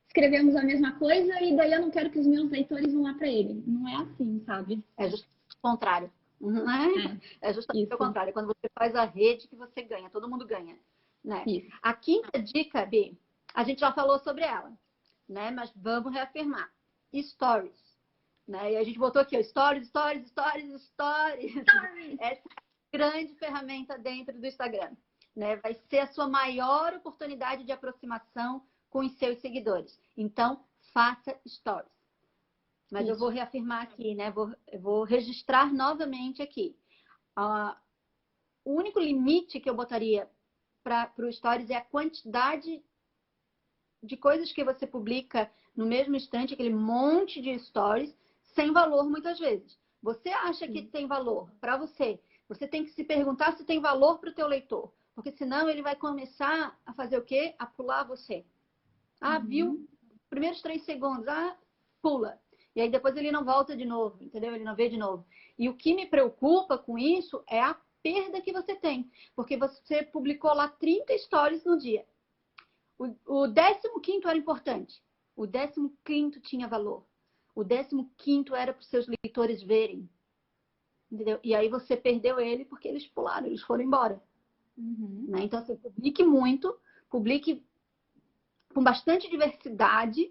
Speaker 1: escrevemos a mesma coisa e daí eu não quero que os meus leitores vão lá para ele. Não é assim, sabe?
Speaker 2: É justamente o contrário. É justamente o contrário. Quando você faz a rede que você ganha, todo mundo ganha. Né? A quinta dica, Bi, a gente já falou sobre ela, né? Mas vamos reafirmar. Stories. Né? E a gente botou aqui, ó, stories. Essa é a grande ferramenta dentro do Instagram. Né? Vai ser a sua maior oportunidade de aproximação com os seus seguidores. Então, faça stories. Mas eu vou reafirmar aqui, né? Eu vou registrar novamente aqui. O único limite que eu botaria para o stories é a quantidade de coisas que você publica no mesmo instante, aquele monte de stories, sem valor muitas vezes. Você acha que tem valor para você? Você tem que se perguntar se tem valor para o teu leitor. Porque senão ele vai começar a fazer o quê? A pular você. Ah, viu? Primeiros 3 segundos. Ah, pula. E aí depois ele não volta de novo, entendeu? Ele não vê de novo. E o que me preocupa com isso é a perda que você tem. Porque você publicou lá 30 stories no dia. O 15º era importante. O 15º tinha valor. O 15º era para os seus leitores verem. Entendeu? E aí você perdeu ele porque eles pularam, eles foram embora. Né? Então, você publique muito, publique com bastante diversidade,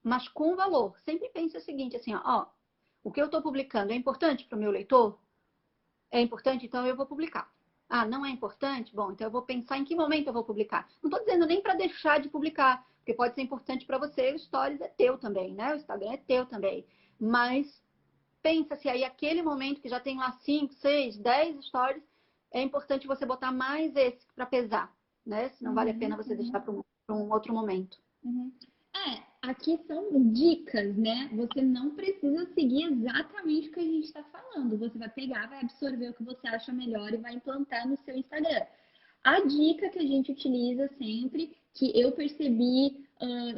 Speaker 2: mas com valor. Sempre pense o seguinte, assim, ó, o que eu estou publicando é importante para o meu leitor? É importante, então eu vou publicar. Ah, não é importante? Bom, então eu vou pensar em que momento eu vou publicar. Não estou dizendo nem para deixar de publicar, porque pode ser importante para você, o Stories é teu também, né? O Instagram é teu também. Mas pensa se aí aquele momento que já tem lá 5, 6, 10 Stories, é importante você botar mais esse para pesar, né? Se não vale a pena você deixar para um outro momento.
Speaker 1: Aqui são dicas, né? Você não precisa seguir exatamente o que a gente está falando. Você vai pegar, vai absorver o que você acha melhor e vai implantar no seu Instagram. A dica que a gente utiliza sempre, que eu percebi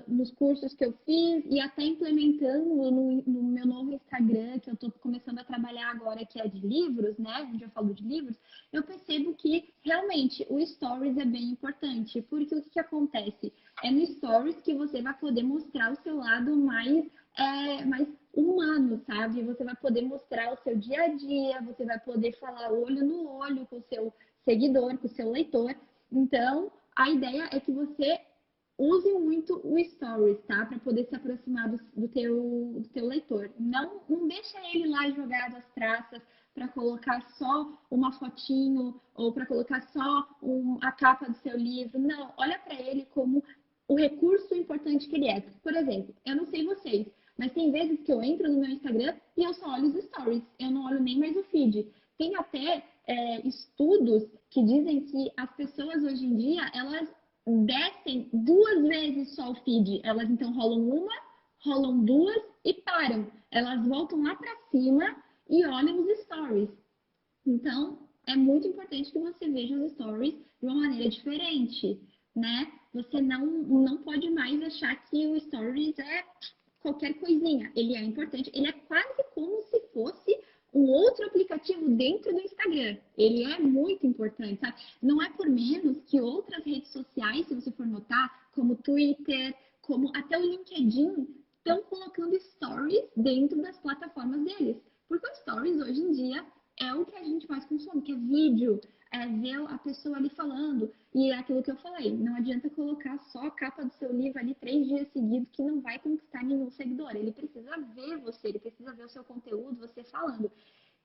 Speaker 1: nos cursos que eu fiz e até implementando no meu novo Instagram, que eu estou começando a trabalhar agora, que é de livros, né? Onde eu falo de livros, eu percebo que realmente o Stories é bem importante, porque o que acontece? É no Stories que você vai poder mostrar o seu lado mais humano, sabe? Você vai poder mostrar o seu dia a dia, você vai poder falar olho no olho com o seu seguidor, com o seu leitor. Então, a ideia é que você use muito o Stories, tá? Para poder se aproximar do teu leitor. Não deixa ele lá jogado às traças para colocar só uma fotinho ou para colocar só a capa do seu livro. Não, olha para ele como o recurso importante que ele é. Por exemplo, eu não sei vocês, mas tem vezes que eu entro no meu Instagram e eu só olho os stories. Eu não olho nem mais o feed. Tem até estudos que dizem que as pessoas hoje em dia, elas descem 2 vezes só o feed. Elas então rolam 2 e param. Elas voltam lá para cima e olham os stories. Então, é muito importante que você veja os stories de uma maneira diferente, né? Você não pode mais achar que o stories é qualquer coisinha. Ele é importante, ele é quase como se fosse um outro aplicativo dentro do Instagram. Ele é muito importante, sabe? Não é por menos que outras redes sociais, se você for notar, como o Twitter, como até o LinkedIn, estão colocando stories dentro das plataformas deles. Porque os stories, hoje em dia, é o que a gente mais consome, que é vídeo, é ver a pessoa ali falando. E é aquilo que eu falei, não adianta colocar só a capa do seu livro ali 3 dias seguidos que não vai conquistar nenhum seguidor. Ele precisa ver você, ele precisa ver o seu conteúdo, você falando.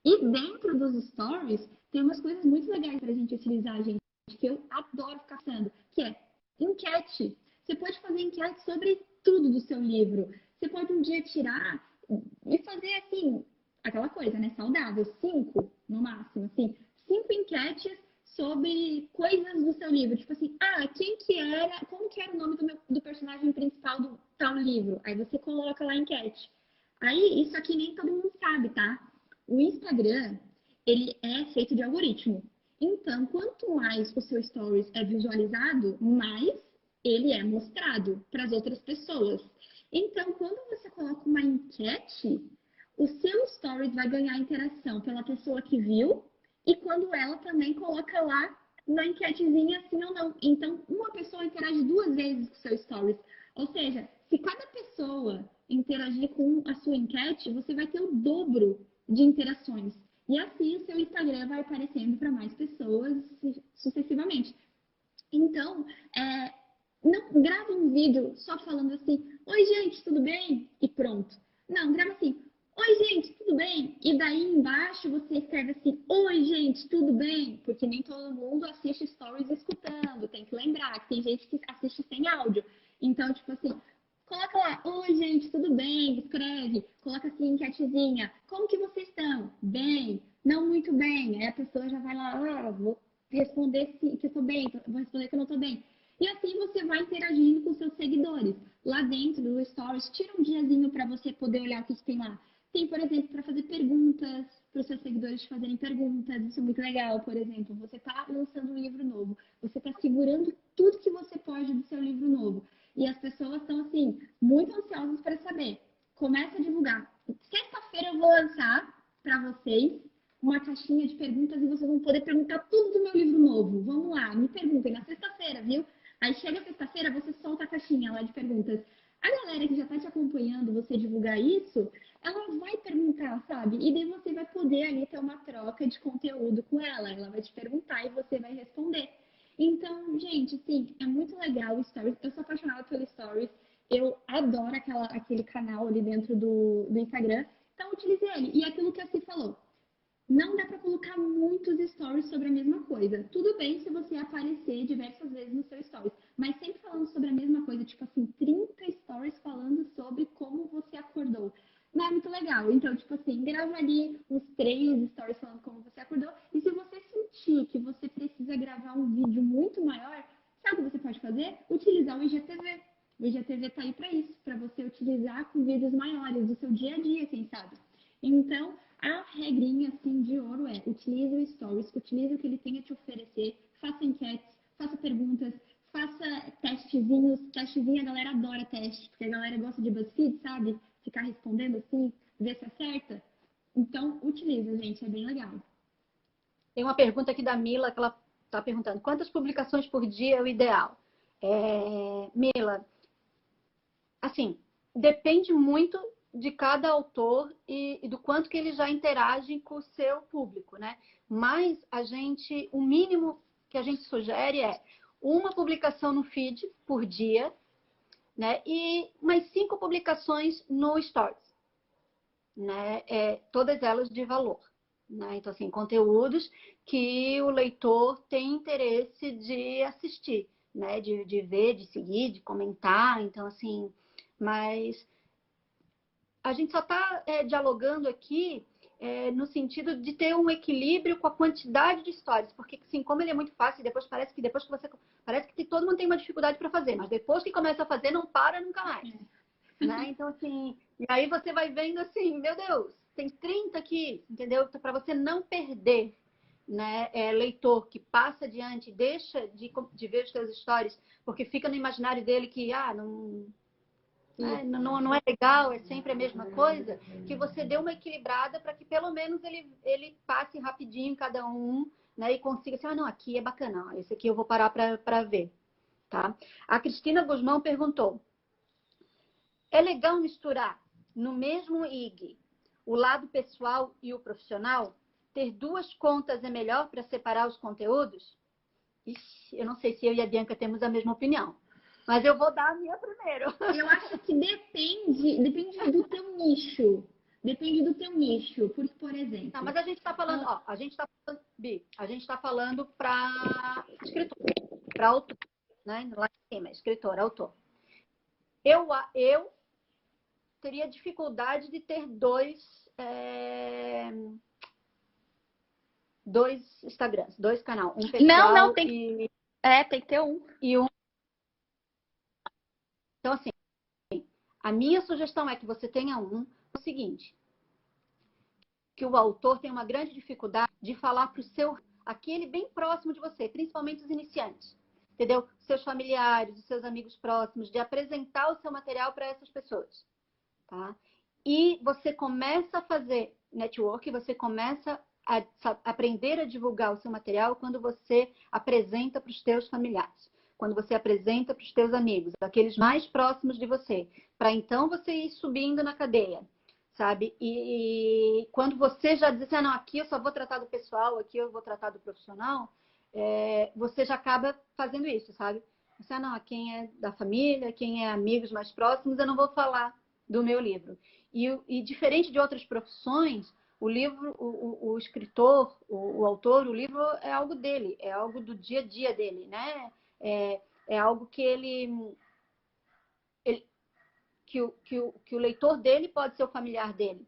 Speaker 1: E dentro dos stories, tem umas coisas muito legais para a gente utilizar, gente, que eu adoro ficar fazendo, que é enquete. Você pode fazer enquete sobre tudo do seu livro. Você pode um dia tirar e fazer assim, aquela coisa, né? Saudável, 5 no máximo, assim, 5 enquetes sobre coisas do seu livro. Tipo assim, quem que era, como que era o nome do personagem principal do tal livro? Aí você coloca lá a enquete. Aí, isso aqui nem todo mundo sabe, tá? O Instagram, ele é feito de algoritmo. Então, quanto mais o seu stories é visualizado, mais ele é mostrado para as outras pessoas. Então, quando você coloca uma enquete, o seu stories vai ganhar interação pela pessoa que viu e quando ela também coloca lá na enquetezinha sim ou não. Então, uma pessoa interage 2 vezes com o seu stories. Ou seja, se cada pessoa interagir com a sua enquete, você vai ter o dobro de interações. E assim o seu Instagram vai aparecendo para mais pessoas sucessivamente. Então, não grava um vídeo só falando assim, oi gente, tudo bem? E pronto. Não, grava assim, oi gente, tudo bem? E daí embaixo você escreve assim, oi gente, tudo bem? Porque nem todo mundo assiste stories escutando, tem que lembrar que tem gente que assiste sem áudio. Então, tipo assim, coloca lá, oi gente, tudo bem? Escreve, coloca assim, enquetezinha, como que vocês estão? Bem? Não muito bem. Aí a pessoa já vai lá, vou responder que eu tô bem, vou responder que eu não tô bem. E assim você vai interagindo com seus seguidores. Lá dentro do Stories, tira um diazinho para você poder olhar o que tem lá. Tem, por exemplo, para fazer perguntas, para os seus seguidores te fazerem perguntas. Isso é muito legal, por exemplo. Você está lançando um livro novo. Você está segurando tudo que você pode do seu livro novo. E as pessoas estão, assim, muito ansiosas para saber. Começa a divulgar. Sexta-feira eu vou lançar para vocês uma caixinha de perguntas e vocês vão poder perguntar tudo do meu livro novo. Vamos lá, me perguntem na sexta-feira, viu? Aí chega sexta-feira, você solta a caixinha lá de perguntas. A galera que já tá te acompanhando, você divulgar isso, ela vai perguntar, sabe? E daí você vai poder ali ter uma troca de conteúdo com ela. Ela vai te perguntar e você vai responder. Então, gente, sim, é muito legal o Stories. Eu sou apaixonada pelo Stories. Eu adoro aquele canal ali dentro do Instagram. Então, utilize ele. E aquilo que a Ci falou. Não dá para colocar muitos stories sobre a mesma coisa. Tudo bem se você aparecer diversas vezes no seu stories, mas sempre falando sobre a mesma coisa, tipo assim, 30 stories falando sobre como você acordou. Não é muito legal. Então, tipo assim, grava ali uns 3 stories falando como você acordou. E se você sentir que você precisa gravar um vídeo muito maior, sabe o que você pode fazer? Utilizar o IGTV. O IGTV tá aí para isso, para você utilizar com vídeos maiores do seu dia a dia, quem sabe. Então, a regrinha assim de ouro é: utilize o Stories, utilize o que ele tem a te oferecer, faça enquetes, faça perguntas, faça testezinhos. Testezinho, a galera adora teste, porque a galera gosta de BuzzFeed, sabe? Ficar respondendo assim, ver se acerta. Então, utiliza, gente, é bem legal.
Speaker 2: Tem uma pergunta aqui da Mila que ela está perguntando: quantas publicações por dia é o ideal? Mila, assim, depende muito de cada autor e do quanto que ele já interage com o seu público, né? Mas o mínimo que a gente sugere é uma publicação no feed por dia, né? E mais 5 publicações no Stories, né? Todas elas de valor, né? Então, assim, conteúdos que o leitor tem interesse de assistir, né? De ver, de seguir, de comentar. Então, assim, mas a gente só está dialogando aqui no sentido de ter um equilíbrio com a quantidade de histórias, porque assim, como ele é muito fácil, parece que todo mundo tem uma dificuldade para fazer, mas depois que começa a fazer não para nunca mais, né? Então assim, e aí você vai vendo assim, meu Deus, tem 30 aqui, entendeu? Então, para você não perder, né, leitor que passa adiante, deixa de ver os seus stories, porque fica no imaginário dele que não é legal, é sempre a mesma coisa, que você dê uma equilibrada para que pelo menos ele passe rapidinho cada um, né, e consiga assim, não, aqui é bacana, esse aqui eu vou parar para ver, tá? A Cristina Guzmão perguntou: é legal misturar no mesmo IG o lado pessoal e o profissional? Ter 2 contas é melhor para separar os conteúdos? Ixi, eu não sei se eu e a Bianca temos a mesma opinião. Mas eu vou dar a minha primeiro.
Speaker 1: Eu acho que depende do teu nicho. Depende do teu nicho, porque, por exemplo...
Speaker 2: Não, mas a gente está falando, ó, Bi, a gente está falando para escritor, para autor, né? Lá em cima, escritor, autor. Eu teria dificuldade de ter dois Instagrams, dois canais, um
Speaker 1: Não,
Speaker 2: pessoal
Speaker 1: tem que ter um.
Speaker 2: e um. Então, assim, a minha sugestão é que você tenha o seguinte, que o autor tem uma grande dificuldade de falar para o seu, aquele bem próximo de você, principalmente os iniciantes, entendeu? Seus familiares, os seus amigos próximos, de apresentar o seu material para essas pessoas, tá? E você começa a fazer network, você começa a aprender a divulgar o seu material quando você apresenta para os teus familiares, quando você apresenta para os teus amigos, aqueles mais próximos de você, para então você ir subindo na cadeia, sabe? E quando você já diz assim, não, aqui eu só vou tratar do pessoal, aqui eu vou tratar do profissional, você já acaba fazendo isso, sabe? Você, não, quem é da família, quem é amigos mais próximos, eu não vou falar do meu livro. E diferente de outras profissões, o livro, o escritor, o autor, o livro é algo dele, é algo do dia a dia dele, né? É algo que que o leitor dele pode ser o familiar dele,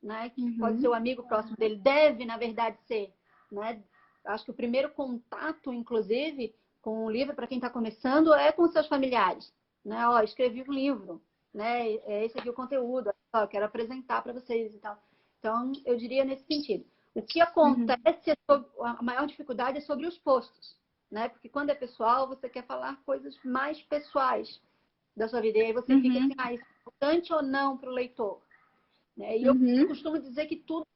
Speaker 2: né? Pode ser o amigo próximo dele, deve, na verdade, ser, né? Acho que o primeiro contato, inclusive, com o livro, para quem está começando, é com seus familiares, né? Ó, escrevi um livro, né? É esse aqui o conteúdo, ó, eu quero apresentar para vocês e tal. Então, eu diria nesse sentido. O que acontece, a maior dificuldade é sobre os posts, né? Porque quando é pessoal, você quer falar coisas mais pessoais da sua vida. E aí você fica assim, isso é importante ou não para o leitor? Né? E eu costumo dizer que tudo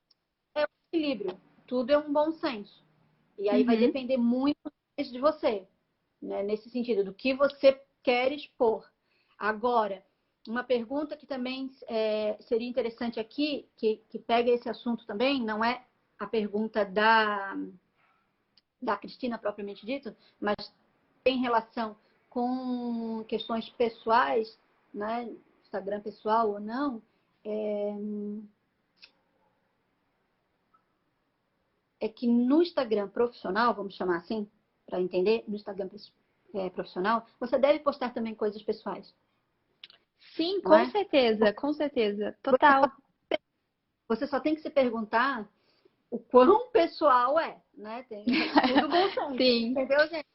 Speaker 2: é um equilíbrio, tudo é um bom senso. E aí vai depender muito mais de você, né? Nesse sentido, do que você quer expor. Agora, uma pergunta que também seria interessante aqui, que pega esse assunto também, não é a pergunta da Cristina propriamente dito, mas tem relação com questões pessoais, né? Instagram pessoal ou não, é que no Instagram profissional, vamos chamar assim, para entender, no Instagram profissional, você deve postar também coisas pessoais.
Speaker 1: Sim,
Speaker 2: Não é?
Speaker 1: com certeza, total.
Speaker 2: Você só tem que se perguntar o quão pessoal é, né? Tem tudo bom senso.
Speaker 1: Sim.
Speaker 2: Entendeu, gente?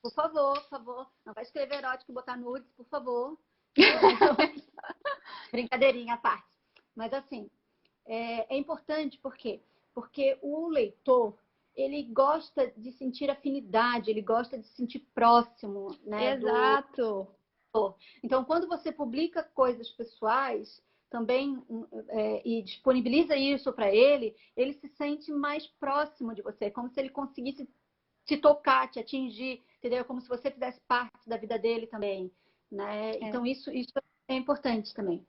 Speaker 2: Por favor, não vai escrever erótico e botar nudes, por favor. Brincadeirinha à parte. Mas assim, é importante por quê? Porque o leitor, ele gosta de sentir afinidade, ele gosta de se sentir próximo, né?
Speaker 1: Exato.
Speaker 2: Então, quando você publica coisas pessoais também e disponibiliza isso para ele, ele se sente mais próximo de você, como se ele conseguisse te tocar, te atingir, entendeu? Como se você fizesse parte da vida dele também, né? Então, isso é importante também.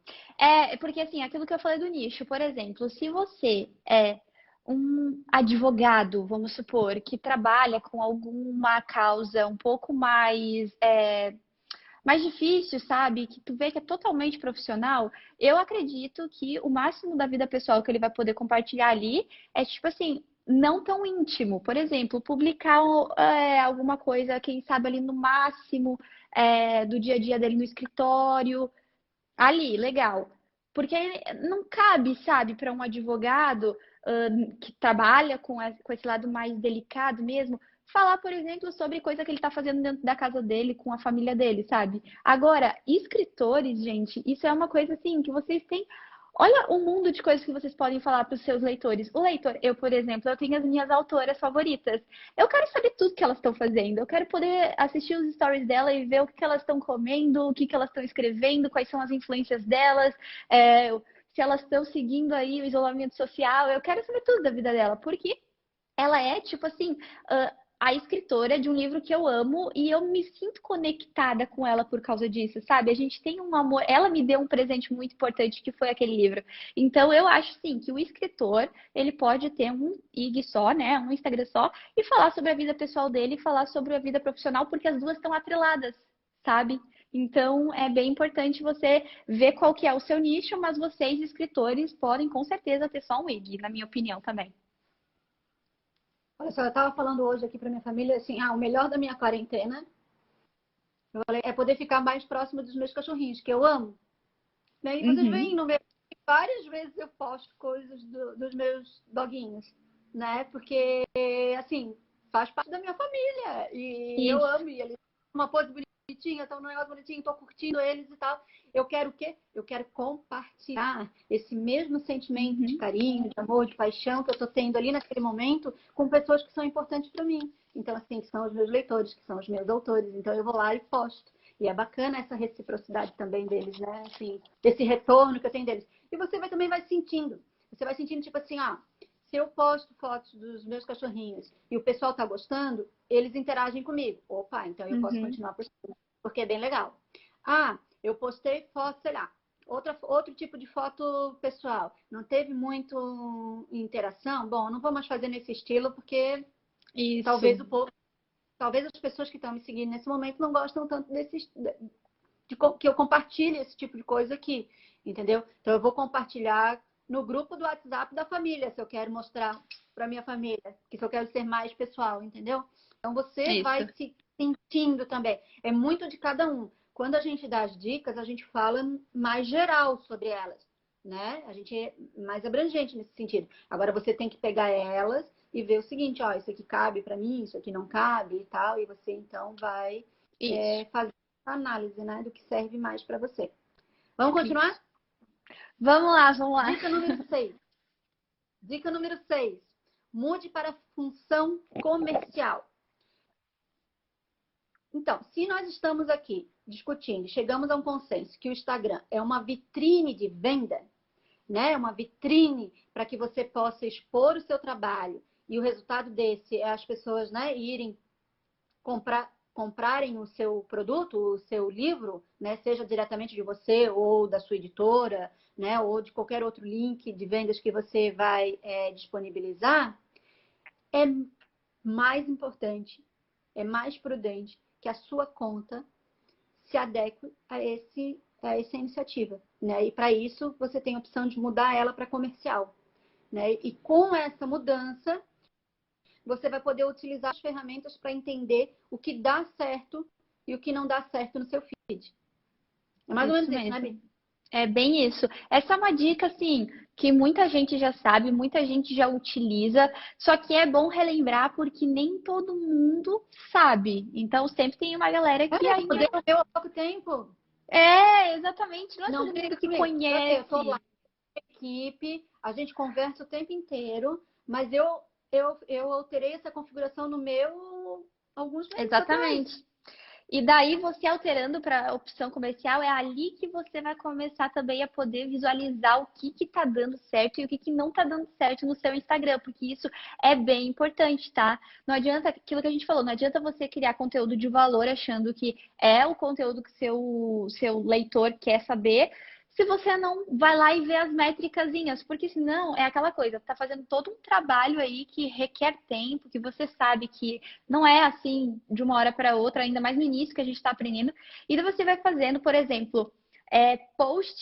Speaker 1: Porque assim, aquilo que eu falei do nicho, por exemplo, se você é um advogado, vamos supor, que trabalha com alguma causa um pouco mais difícil, sabe? Que tu vê que é totalmente profissional, eu acredito que o máximo da vida pessoal que ele vai poder compartilhar ali é, tipo assim, não tão íntimo. Por exemplo, publicar alguma coisa, quem sabe ali no máximo do dia a dia dele no escritório. Ali, legal. Porque não cabe, sabe, para um advogado que trabalha com esse lado mais delicado mesmo, falar, por exemplo, sobre coisa que ele está fazendo dentro da casa dele, com a família dele, sabe? Agora, escritores, gente, isso é uma coisa assim que vocês têm. Olha o mundo de coisas que vocês podem falar para os seus leitores. O leitor, eu, por exemplo, eu tenho as minhas autoras favoritas. Eu quero saber tudo que elas estão fazendo. Eu quero poder assistir os stories dela e ver o que elas estão comendo, o que elas estão escrevendo, quais são as influências delas, se elas estão seguindo aí o isolamento social. Eu quero saber tudo da vida dela, porque ela é, tipo assim, a escritora de um livro que eu amo e eu me sinto conectada com ela por causa disso, sabe? A gente tem um amor. Ela me deu um presente muito importante que foi aquele livro. Então, eu acho, sim, que o escritor, ele pode ter um IG só, né? Um Instagram só e falar sobre a vida pessoal dele e falar sobre a vida profissional, porque as duas estão atreladas, sabe? Então, é bem importante você ver qual que é o seu nicho, mas vocês, escritores, podem com certeza ter só um IG, na minha opinião também.
Speaker 2: Olha só, eu estava falando hoje aqui para minha família, assim, o melhor da minha quarentena é poder ficar mais próximo dos meus cachorrinhos, que eu amo. Né? E vocês veem no meu... Várias vezes eu posto coisas dos meus doguinhos, né? Porque, assim, faz parte da minha família. E eu amo. E eles uma pose bonitinha, estão um negócio bonitinho, estou curtindo eles e tal. Eu quero o quê? Eu quero compartilhar esse mesmo sentimento de carinho, de amor, de paixão que eu estou tendo ali naquele momento com pessoas que são importantes para mim. Então, assim, que são os meus leitores, que são os meus autores. Então, eu vou lá e posto. E é bacana essa reciprocidade também deles, né? Assim, esse retorno que eu tenho deles. E você também vai sentindo. Você vai sentindo, tipo assim, se eu posto fotos dos meus cachorrinhos e o pessoal tá gostando, eles interagem comigo. Opa, então eu posso continuar postando, porque é bem legal. Eu postei foto, sei lá, outro tipo de foto pessoal. Não teve muito interação? Bom, não vou mais fazer nesse estilo, porque talvez talvez as pessoas que estão me seguindo nesse momento não gostam tanto que eu compartilhe esse tipo de coisa aqui, entendeu? Então, eu vou compartilhar no grupo do WhatsApp da família, se eu quero mostrar para minha família, que se eu quero ser mais pessoal, entendeu? Então, você vai se sentindo também. É muito de cada um. Quando a gente dá as dicas, a gente fala mais geral sobre elas, né? A gente é mais abrangente nesse sentido. Agora, você tem que pegar elas e ver o seguinte, isso aqui cabe para mim, isso aqui não cabe e tal, e você então vai fazer a análise, né, do que serve mais para você. Vamos continuar?
Speaker 1: Vamos lá, vamos lá.
Speaker 2: Dica número 6. Dica número 6. Mude para função comercial. Então, se nós estamos aqui discutindo, chegamos a um consenso que o Instagram é uma vitrine de venda, né? Uma vitrine para que você possa expor o seu trabalho e o resultado desse é as pessoas, né, irem comprarem o seu produto, o seu livro, né, seja diretamente de você ou da sua editora, né, ou de qualquer outro link de vendas que você vai disponibilizar, é mais importante, é mais prudente que a sua conta se adeque a essa iniciativa, né? E para isso você tem a opção de mudar ela para comercial, né? E com essa mudança você vai poder utilizar as ferramentas para entender o que dá certo e o que não dá certo no seu feed. É mais ou menos isso, né, Bi?
Speaker 1: É bem isso. Essa é uma dica, assim, que muita gente já sabe, muita gente já utiliza, só que é bom relembrar porque nem todo mundo sabe. Então, sempre tem uma galera que ainda...
Speaker 2: Eu há pouco tempo.
Speaker 1: Exatamente. Não é todo mundo que
Speaker 2: comigo.
Speaker 1: conhece.
Speaker 2: Eu tô lá na equipe, a gente conversa o tempo inteiro, mas eu alterei essa configuração no meu alguns meses
Speaker 1: Exatamente.
Speaker 2: atrás.
Speaker 1: E daí, você alterando para a opção comercial, é ali que você vai começar também a poder visualizar o que está dando certo e o que não está dando certo no seu Instagram, porque isso é bem importante, tá? Não adianta aquilo que a gente falou, não adianta você criar conteúdo de valor achando que é o conteúdo que seu leitor quer saber, se você não vai lá e vê as métricazinhas, porque senão é aquela coisa, tá fazendo todo um trabalho aí que requer tempo, que você sabe que não é assim de uma hora para outra, ainda mais no início que a gente está aprendendo, e daí você vai fazendo, por exemplo, post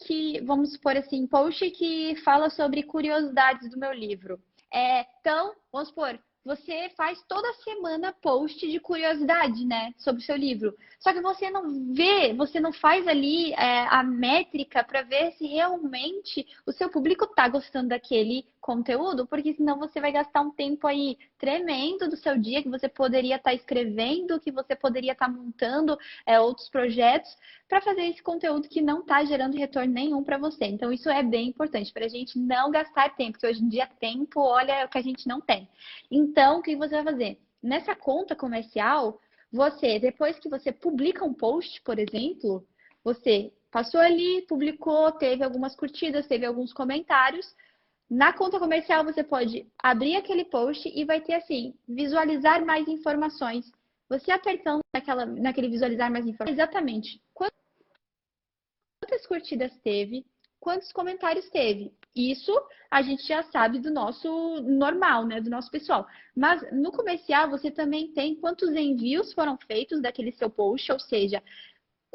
Speaker 1: que, vamos supor assim, post que fala sobre curiosidades do meu livro. Então, vamos supor, você faz toda semana post de curiosidade, né, sobre o seu livro. Só que você não vê, você não faz ali a métrica para ver se realmente o seu público está gostando daquele conteúdo, porque senão você vai gastar um tempo aí tremendo do seu dia que você poderia estar escrevendo, que você poderia estar montando outros projetos para fazer esse conteúdo que não está gerando retorno nenhum para você. Então, isso é bem importante para a gente não gastar tempo, porque hoje em dia tempo, olha, é o que a gente não tem. Então, o que você vai fazer? Nessa conta comercial, você, depois que você publica um post, por exemplo, você passou ali, publicou, teve algumas curtidas, teve alguns comentários. Na conta comercial, você pode abrir aquele post e vai ter assim, visualizar mais informações. Você apertando naquele visualizar mais informações, exatamente quantas curtidas teve, quantos comentários teve. Isso a gente já sabe do nosso normal, né? Do nosso pessoal. Mas no comercial você também tem quantos envios foram feitos daquele seu post, ou seja,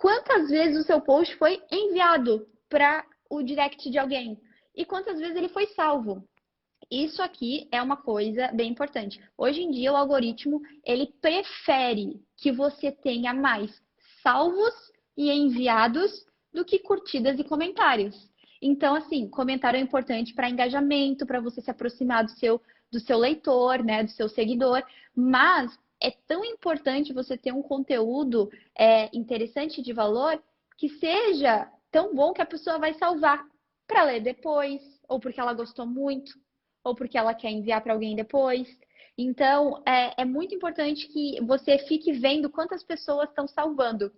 Speaker 1: quantas vezes o seu post foi enviado para o direct de alguém e quantas vezes ele foi salvo. Isso aqui é uma coisa bem importante. Hoje em dia, o algoritmo, ele prefere que você tenha mais salvos e enviados do que curtidas e comentários. Então, assim, comentário é importante para engajamento, para você se aproximar do seu leitor, né, do seu seguidor, mas é tão importante você ter um conteúdo interessante de valor que seja tão bom que a pessoa vai salvar para ler depois, ou porque ela gostou muito, ou porque ela quer enviar para alguém depois. Então, é muito importante que você fique vendo quantas pessoas estão salvando.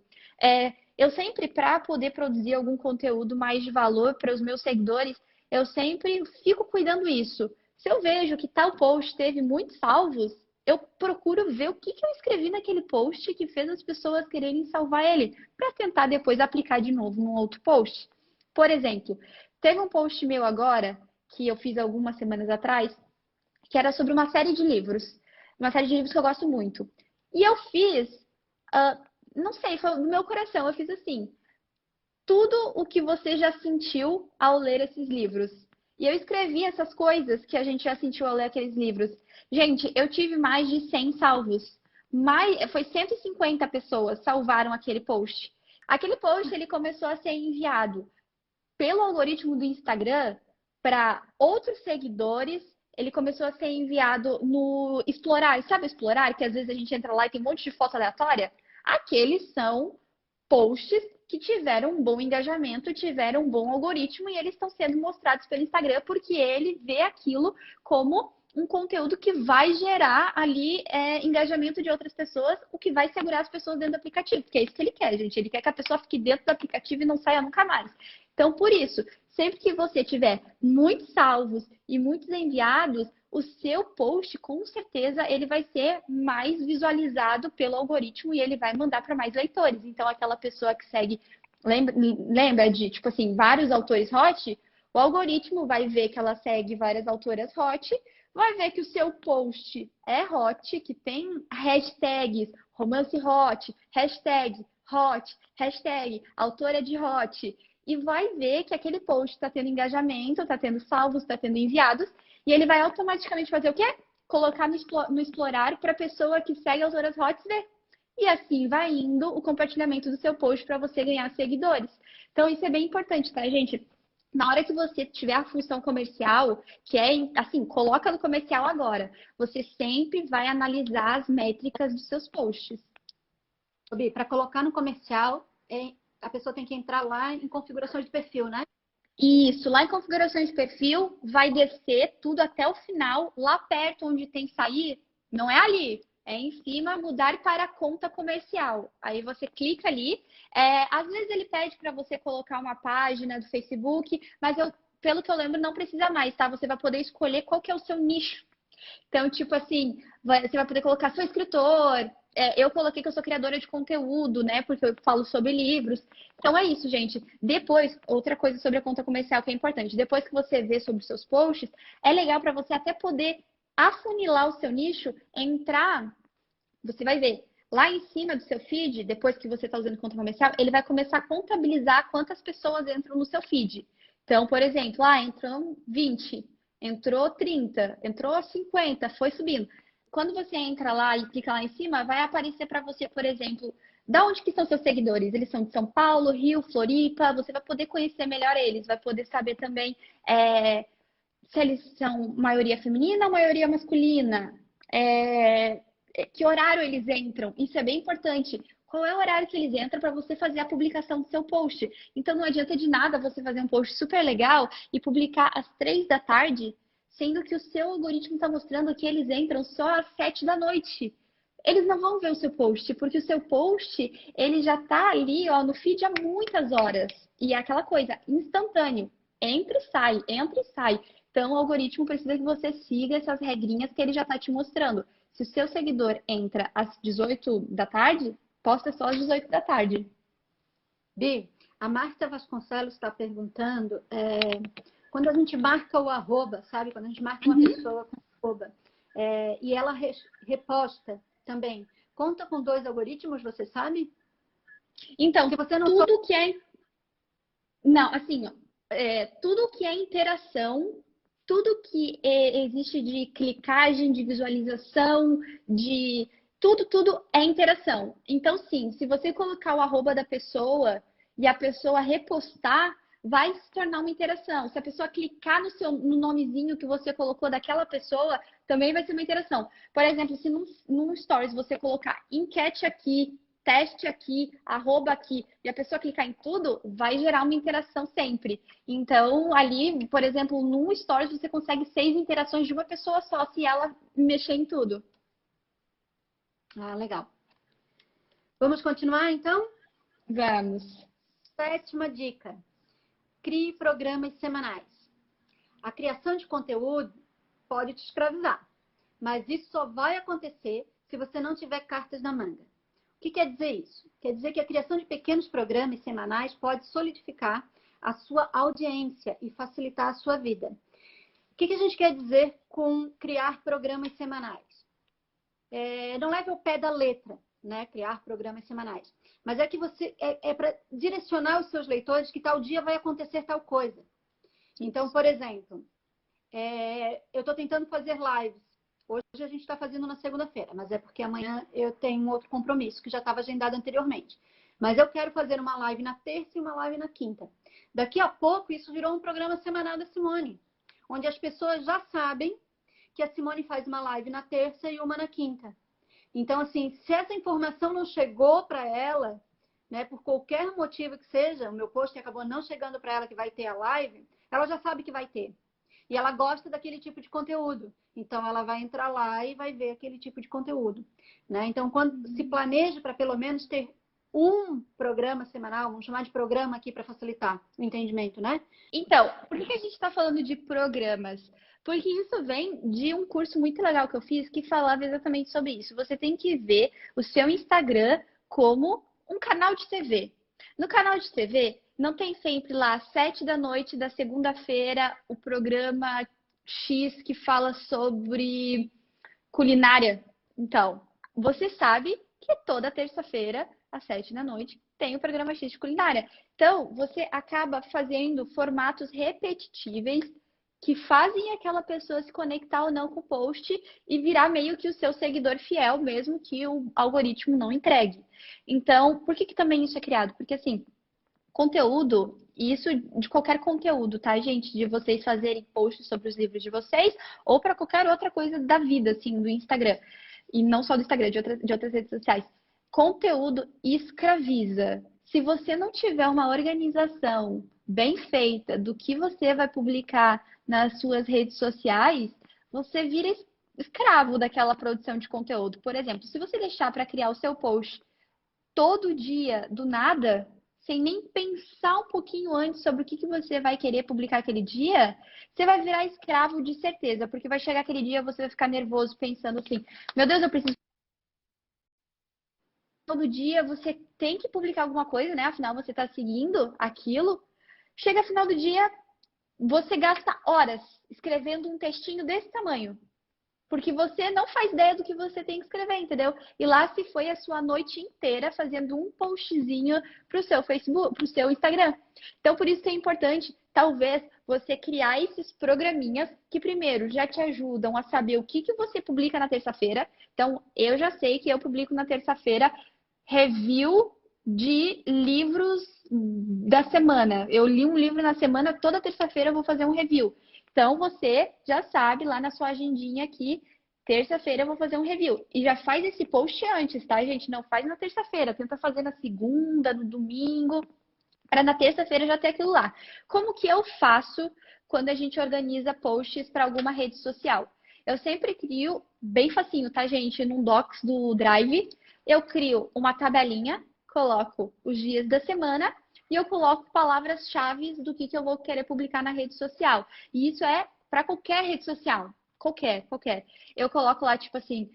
Speaker 1: Eu sempre, para poder produzir algum conteúdo mais de valor para os meus seguidores, eu sempre fico cuidando isso. Se eu vejo que tal post teve muitos salvos, eu procuro ver o que eu escrevi naquele post que fez as pessoas quererem salvar ele, para tentar depois aplicar de novo num outro post. Por exemplo, teve um post meu agora, que eu fiz algumas semanas atrás, que era sobre uma série de livros. Uma série de livros que eu gosto muito. E eu fiz, não sei, foi do meu coração, eu fiz assim, tudo o que você já sentiu ao ler esses livros. E eu escrevi essas coisas que a gente já sentiu ao ler aqueles livros. Gente, eu tive mais de 100 salvos. Foi 150 pessoas salvaram aquele post. Aquele post, ele começou a ser enviado pelo algoritmo do Instagram para outros seguidores. Ele começou a ser enviado no Explorar. Sabe o Explorar? Que às vezes a gente entra lá e tem um monte de foto aleatória? Aqueles são posts que tiveram um bom engajamento, tiveram um bom algoritmo e eles estão sendo mostrados pelo Instagram porque ele vê aquilo como um conteúdo que vai gerar ali engajamento de outras pessoas, o que vai segurar as pessoas dentro do aplicativo, porque é isso que ele quer, gente. Ele quer que a pessoa fique dentro do aplicativo e não saia nunca mais. Então, por isso, sempre que você tiver muitos salvos e muitos enviados, o seu post, com certeza, ele vai ser mais visualizado pelo algoritmo e ele vai mandar para mais leitores. Então, aquela pessoa que segue, lembra de, tipo assim, vários autores hot, o algoritmo vai ver que ela segue várias autoras hot, vai ver que o seu post é hot, que tem hashtags romance hot, hashtag autora de hot, e vai ver que aquele post está tendo engajamento, está tendo salvos, está tendo enviados, e ele vai automaticamente fazer o quê? Colocar no Explorar para a pessoa que segue autoras hot ver. E assim vai indo o compartilhamento do seu post para você ganhar seguidores. Então, isso é bem importante, tá, gente? Na hora que você tiver a função comercial, que é assim, coloca no comercial agora, você sempre vai analisar as métricas dos seus posts.
Speaker 2: Bi, para colocar no comercial, a pessoa tem que entrar lá em configurações de perfil, né?
Speaker 1: Isso, lá em configurações de perfil, vai descer tudo até o final, lá perto onde tem sair, não é ali, é em cima, mudar para conta comercial. Aí você clica ali, às vezes ele pede para você colocar uma página do Facebook, mas pelo que eu lembro, não precisa mais, tá? Você vai poder escolher qual que é o seu nicho. Então, tipo assim, você vai poder colocar seu escritor. Eu coloquei que eu sou criadora de conteúdo, né? Porque eu falo sobre livros. Então é isso, gente. Depois, outra coisa sobre a conta comercial que é importante. Depois que você vê sobre os seus posts, é legal para você até poder afunilar o seu nicho, entrar. Você vai ver lá em cima do seu feed, depois que você está usando conta comercial, ele vai começar a contabilizar quantas pessoas entram no seu feed. Então, por exemplo, entram 20. Entrou 30, entrou 50, foi subindo. Quando você entra lá e clica lá em cima, vai aparecer para você, por exemplo, da onde que são seus seguidores. Eles são de São Paulo, Rio, Floripa. Você vai poder conhecer melhor eles, vai poder saber também se eles são maioria feminina ou maioria masculina. Que horário eles entram. Isso é bem importante. Qual é o horário que eles entram para você fazer a publicação do seu post? Então, não adianta de nada você fazer um post super legal e publicar às 3 da tarde, sendo que o seu algoritmo está mostrando que eles entram só às 7 da noite. Eles não vão ver o seu post, porque o seu post, ele já está ali, ó, no feed há muitas horas. E é aquela coisa, instantâneo. Entra e sai, entra e sai. Então, o algoritmo precisa que você siga essas regrinhas que ele já está te mostrando. Se o seu seguidor entra às 18 da tarde, posta só às 18 da tarde.
Speaker 2: Bi, a Marta Vasconcelos está perguntando, quando a gente marca o arroba, sabe? Quando a gente marca uma pessoa com arroba, e ela reposta também, conta com 2 algoritmos, você sabe?
Speaker 1: Então,
Speaker 2: Se você não
Speaker 1: tudo que é... Não, assim, ó, tudo que é interação, tudo que existe de clicagem, de visualização, de... Tudo é interação. Então, sim, se você colocar o arroba da pessoa e a pessoa repostar, vai se tornar uma interação. Se a pessoa clicar no nomezinho que você colocou daquela pessoa, também vai ser uma interação. Por exemplo, se num Stories você colocar enquete aqui, teste aqui, arroba aqui, e a pessoa clicar em tudo, vai gerar uma interação sempre. Então, ali, por exemplo, num Stories você consegue 6 interações de uma pessoa só, se ela mexer em tudo.
Speaker 2: Ah, legal. Vamos continuar, então?
Speaker 1: Vamos.
Speaker 2: 7ª dica. Crie programas semanais. A criação de conteúdo pode te escravizar, mas isso só vai acontecer se você não tiver cartas na manga. O que quer dizer isso? Quer dizer que a criação de pequenos programas semanais pode solidificar a sua audiência e facilitar a sua vida. O que a gente quer dizer com criar programas semanais? Não leve ao pé da letra, né? Criar programas semanais. Mas é que você para direcionar os seus leitores que tal dia vai acontecer tal coisa. Então, por exemplo, eu estou tentando fazer lives. Hoje a gente está fazendo na segunda-feira, mas é porque amanhã eu tenho um outro compromisso que já estava agendado anteriormente. Mas eu quero fazer uma live na terça e uma live na quinta. Daqui a pouco isso virou um programa semanal da Simone, onde as pessoas já sabem que a Simone faz uma live na terça e uma na quinta. Então, assim, se essa informação não chegou para ela, né, por qualquer motivo que seja, o meu post acabou não chegando para ela que vai ter a live, ela já sabe que vai ter. E ela gosta daquele tipo de conteúdo. Então, ela vai entrar lá e vai ver aquele tipo de conteúdo, né? Então, quando se planeja para pelo menos ter um programa semanal, vamos chamar de programa aqui para facilitar o entendimento, né?
Speaker 1: Então, por que a gente está falando de programas? Porque isso vem de um curso muito legal que eu fiz que falava exatamente sobre isso. Você tem que ver o seu Instagram como um canal de TV. No canal de TV, não tem sempre lá, às 7 da noite da segunda-feira, o programa X que fala sobre culinária. Então, você sabe que toda terça-feira, às 7 da noite, tem o programa X de culinária. Então, você acaba fazendo formatos repetitíveis que fazem aquela pessoa se conectar ou não com o post e virar meio que o seu seguidor fiel, mesmo que o algoritmo não entregue. Então, por que também isso é criado? Porque, assim, conteúdo, e isso de qualquer conteúdo, tá, gente? De vocês fazerem posts sobre os livros de vocês ou para qualquer outra coisa da vida, assim, do Instagram. E não só do Instagram, de outras redes sociais. Conteúdo escraviza. Se você não tiver uma organização bem feita do que você vai publicar nas suas redes sociais, você vira escravo daquela produção de conteúdo. Por exemplo, se você deixar para criar o seu post todo dia, do nada, sem nem pensar um pouquinho antes sobre o que você vai querer publicar aquele dia, você vai virar escravo de certeza, porque vai chegar aquele dia, você vai ficar nervoso pensando assim, meu Deus, eu preciso... Todo dia você tem que publicar alguma coisa, né? Afinal, você está seguindo aquilo. Chega final do dia, você gasta horas escrevendo um textinho desse tamanho. Porque você não faz ideia do que você tem que escrever, entendeu? E lá se foi a sua noite inteira fazendo um postzinho para o seu Facebook, para o seu Instagram. Então, por isso que é importante, talvez, você criar esses programinhas que, primeiro, já te ajudam a saber o que você publica na terça-feira. Então, eu já sei que eu publico na terça-feira review de livros da semana. Eu li um livro na semana, toda terça-feira eu vou fazer um review. Então, você já sabe lá na sua agendinha que terça-feira eu vou fazer um review. E já faz esse post antes, tá, gente? Não faz na terça-feira. Tenta fazer na segunda, no domingo, para na terça-feira já ter aquilo lá. Como que eu faço quando a gente organiza posts para alguma rede social? Eu sempre crio, bem facinho, tá, gente? Num Docs do Drive, eu crio uma tabelinha, coloco os dias da semana e eu coloco palavras-chave do que eu vou querer publicar na rede social. E isso é para qualquer rede social. Qualquer. Eu coloco lá, tipo assim,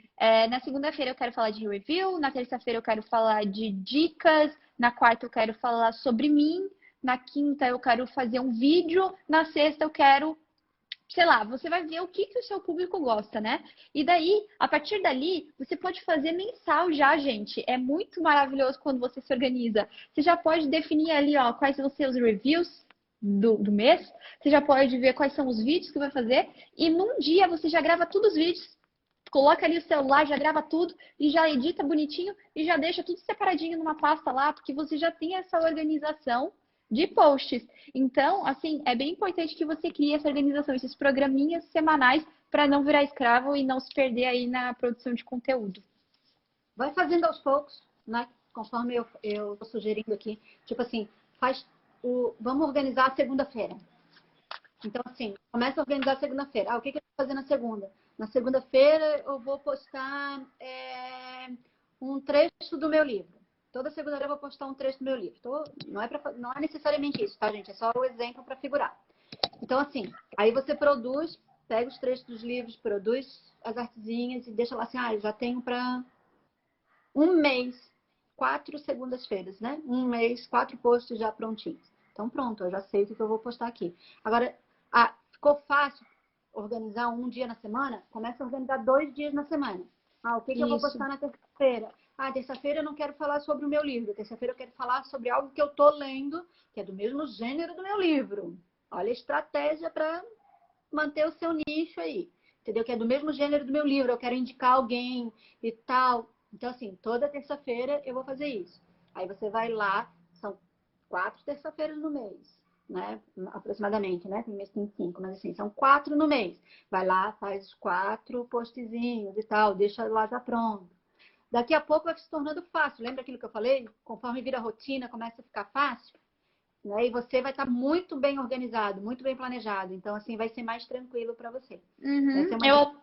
Speaker 1: na segunda-feira eu quero falar de review, na terça-feira eu quero falar de dicas, na quarta eu quero falar sobre mim, na quinta eu quero fazer um vídeo, na sexta eu quero sei lá, você vai ver o que o seu público gosta, né? E daí, a partir dali, você pode fazer mensal já, gente. É muito maravilhoso quando você se organiza. Você já pode definir ali, ó, quais vão ser os reviews do mês. Você já pode ver quais são os vídeos que vai fazer. E num dia você já grava todos os vídeos. Coloca ali o celular, já grava tudo e já edita bonitinho e já deixa tudo separadinho numa pasta lá, porque você já tem essa organização de posts. Então, assim, é bem importante que você crie essa organização, esses programinhas semanais para não virar escravo e não se perder aí na produção de conteúdo.
Speaker 2: Vai fazendo aos poucos, né? Conforme eu tô sugerindo aqui. Tipo assim, vamos organizar a segunda-feira. Então, assim, começa a organizar a segunda-feira. O que eu vou fazer na segunda? Na segunda-feira eu vou postar um trecho do meu livro. Toda segunda-feira eu vou postar um trecho do meu livro. Não é necessariamente isso, tá, gente? É só o exemplo para figurar. Então, assim, aí você produz, pega os trechos dos livros, produz as artezinhas e deixa lá assim, eu já tenho para um mês, 4 segundas-feiras, né? Um mês, 4 posts já prontinhos. Então, pronto, eu já sei o que eu vou postar aqui. Agora, ficou fácil organizar um dia na semana? Começa a organizar 2 dias na semana. O que eu vou postar na terça-feira? Terça-feira eu não quero falar sobre o meu livro. Terça-feira eu quero falar sobre algo que eu tô lendo, que é do mesmo gênero do meu livro. Olha a estratégia para manter o seu nicho aí. Entendeu? Que é do mesmo gênero do meu livro. Eu quero indicar alguém e tal. Então, assim, toda terça-feira eu vou fazer isso. Aí você vai lá, são 4 terça-feiras no mês, né? Aproximadamente, né? Tem mês que tem 5, mas assim, são 4 no mês. Vai lá, faz os 4 postzinhos e tal, deixa lá já pronto. Daqui a pouco vai se tornando fácil. Lembra aquilo que eu falei? Conforme vira a rotina, começa a ficar fácil. Né? E você vai estar muito bem organizado, muito bem planejado. Então, assim, vai ser mais tranquilo para você. Vai ser uma...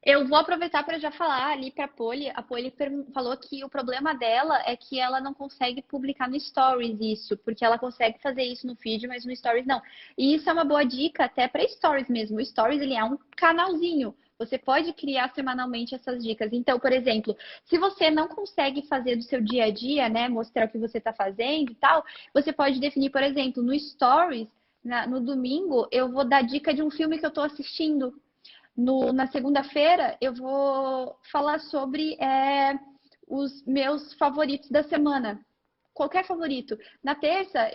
Speaker 1: Eu vou aproveitar para já falar ali para a Poli. A Poli falou que o problema dela é que ela não consegue publicar no Stories isso, porque ela consegue fazer isso no feed, mas no Stories não. E isso é uma boa dica até para Stories mesmo. O Stories, ele é um canalzinho. Você pode criar semanalmente essas dicas. Então, por exemplo, se você não consegue fazer do seu dia a dia, né, mostrar o que você está fazendo e tal, você pode definir, por exemplo, no Stories, no domingo, eu vou dar dica de um filme que eu estou assistindo. Na segunda-feira, eu vou falar sobre os meus favoritos da semana. Qualquer favorito. Na terça,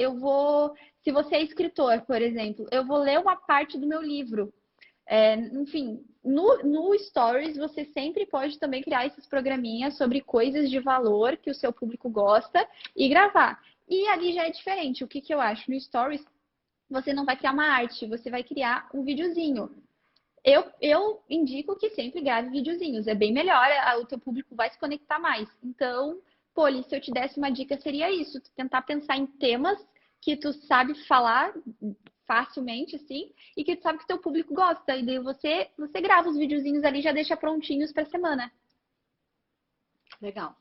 Speaker 1: se você é escritor, por exemplo, eu vou ler uma parte do meu livro. Enfim, no Stories, você sempre pode também criar esses programinhas sobre coisas de valor que o seu público gosta e gravar. E ali já é diferente. O que eu acho? No Stories, você não vai criar uma arte, você vai criar um videozinho. Eu indico que sempre grave videozinhos. É bem melhor, o teu público vai se conectar mais. Então, Poli, se eu te desse uma dica, seria isso. Tentar pensar em temas que tu sabe falar facilmente, assim, e que tu sabe que o teu público gosta. E daí você grava os videozinhos ali e já deixa prontinhos para a semana.
Speaker 2: Legal.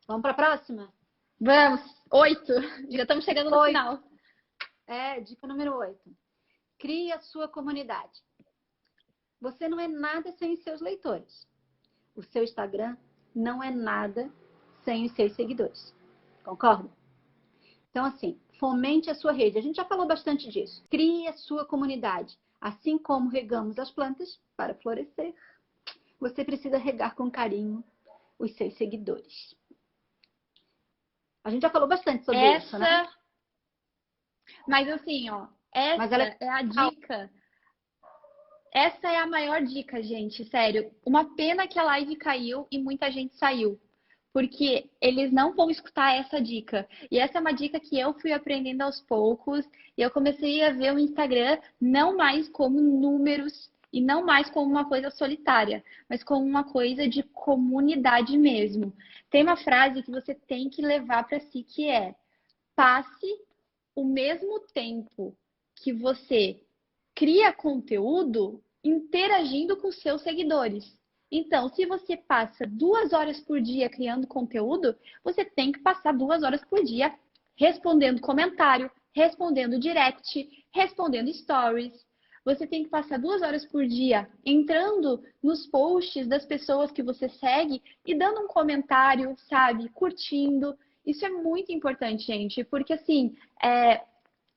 Speaker 2: Vamos para a próxima?
Speaker 1: Vamos. 8. Já estamos chegando no final.
Speaker 2: Dica número 8. Crie a sua comunidade. Você não é nada sem os seus leitores. O seu Instagram não é nada sem os seus seguidores. Concorda? Então, assim, fomente a sua rede. A gente já falou bastante disso. Crie a sua comunidade. Assim como regamos as plantas para florescer, você precisa regar com carinho os seus seguidores. A gente já falou bastante sobre isso, né?
Speaker 1: Mas assim, ó, essa é a dica. Essa é a maior dica, gente, sério. Uma pena que a live caiu e muita gente saiu, porque eles não vão escutar essa dica. E essa é uma dica que eu fui aprendendo aos poucos, e eu comecei a ver o Instagram não mais como números e não mais como uma coisa solitária, mas como uma coisa de comunidade mesmo. Tem uma frase que você tem que levar para si que é: passe o mesmo tempo que você cria conteúdo interagindo com seus seguidores. Então, se você passa 2 horas por dia criando conteúdo, você tem que passar 2 horas por dia respondendo comentário, respondendo direct, respondendo stories. Você tem que passar 2 horas por dia entrando nos posts das pessoas que você segue e dando um comentário, sabe? Curtindo. Isso é muito importante, gente, porque assim,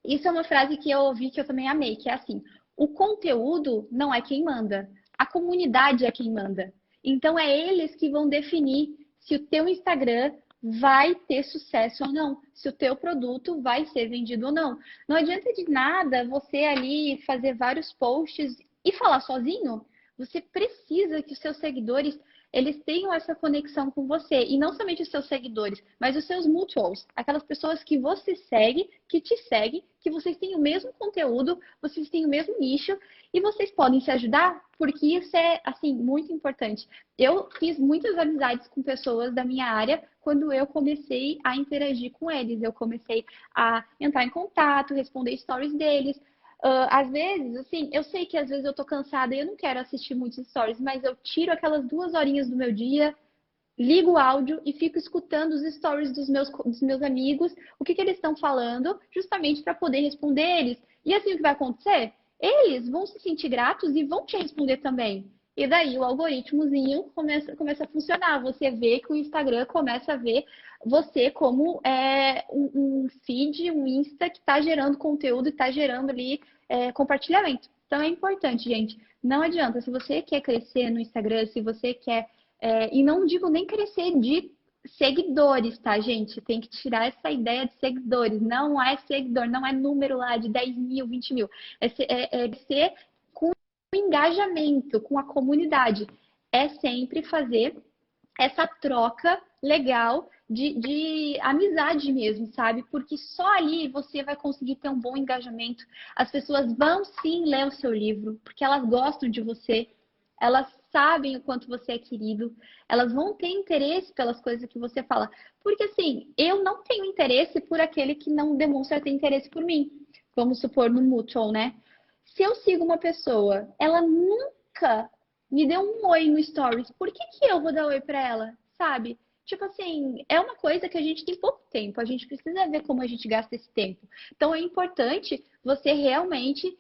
Speaker 1: isso é uma frase que eu ouvi que eu também amei, que é assim: O conteúdo não é quem manda, a comunidade é quem manda. Então é eles que vão definir se o teu Instagram vai ter sucesso ou não, se o teu produto vai ser vendido ou não. Não adianta de nada você ali fazer vários posts e falar sozinho. Você precisa que os seus seguidores eles tenham essa conexão com você. E não somente os seus seguidores, mas os seus mutuals. Aquelas pessoas que você segue, que te seguem, que vocês têm o mesmo conteúdo, vocês têm o mesmo nicho e vocês podem se ajudar, porque isso é, assim, muito importante. Eu fiz muitas amizades com pessoas da minha área quando eu comecei a interagir com eles. Eu comecei a entrar em contato, responder stories deles. Às vezes, assim, eu sei que às vezes eu tô cansada e eu não quero assistir muitos stories, mas eu tiro aquelas 2 horinhas do meu dia, ligo o áudio e fico escutando os stories dos meus amigos, o que eles estão falando, justamente para poder responder eles. E assim o que vai acontecer? Eles vão se sentir gratos e vão te responder também. E daí o algoritmozinho começa a funcionar. Você vê que o Instagram começa a ver você como um feed, um Insta que está gerando conteúdo e está gerando ali compartilhamento. Então é importante, gente. Não adianta. Se você quer crescer no Instagram, se você quer e não digo nem crescer de seguidores, tá, gente? Tem que tirar essa ideia de seguidores. Não é seguidor, não é número lá de 10 mil, 20 mil. É ser com engajamento, com a comunidade. É sempre fazer essa troca legal de amizade mesmo, sabe? Porque só ali você vai conseguir ter um bom engajamento. As pessoas vão sim ler o seu livro, porque elas gostam de você, elas sabem o quanto você é querido, elas vão ter interesse pelas coisas que você fala. Porque assim, eu não tenho interesse por aquele que não demonstra ter interesse por mim. Vamos supor no Mutual, né? Se eu sigo uma pessoa, ela nunca me deu um oi no Stories, por que que eu vou dar oi pra ela, sabe? Tipo assim, é uma coisa que a gente tem pouco tempo, a gente precisa ver como a gente gasta esse tempo. Então é importante você realmente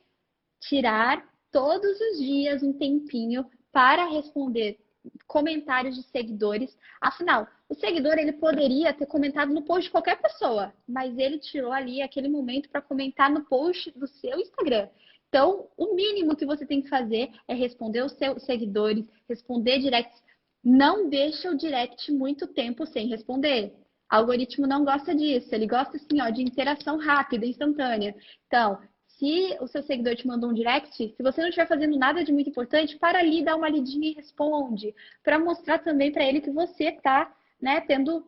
Speaker 1: tirar todos os dias um tempinho para responder comentários de seguidores. Afinal, o seguidor ele poderia ter comentado no post de qualquer pessoa, mas ele tirou ali aquele momento para comentar no post do seu Instagram. Então, o mínimo que você tem que fazer é responder os seus seguidores, responder directs. Não deixa o direct muito tempo sem responder. O algoritmo não gosta disso. Ele gosta, assim, ó, de interação rápida, instantânea. Então, se o seu seguidor te mandou um direct, se você não estiver fazendo nada de muito importante, para ali, dá uma lidinha e responde. Para mostrar também para ele que você está, né, tendo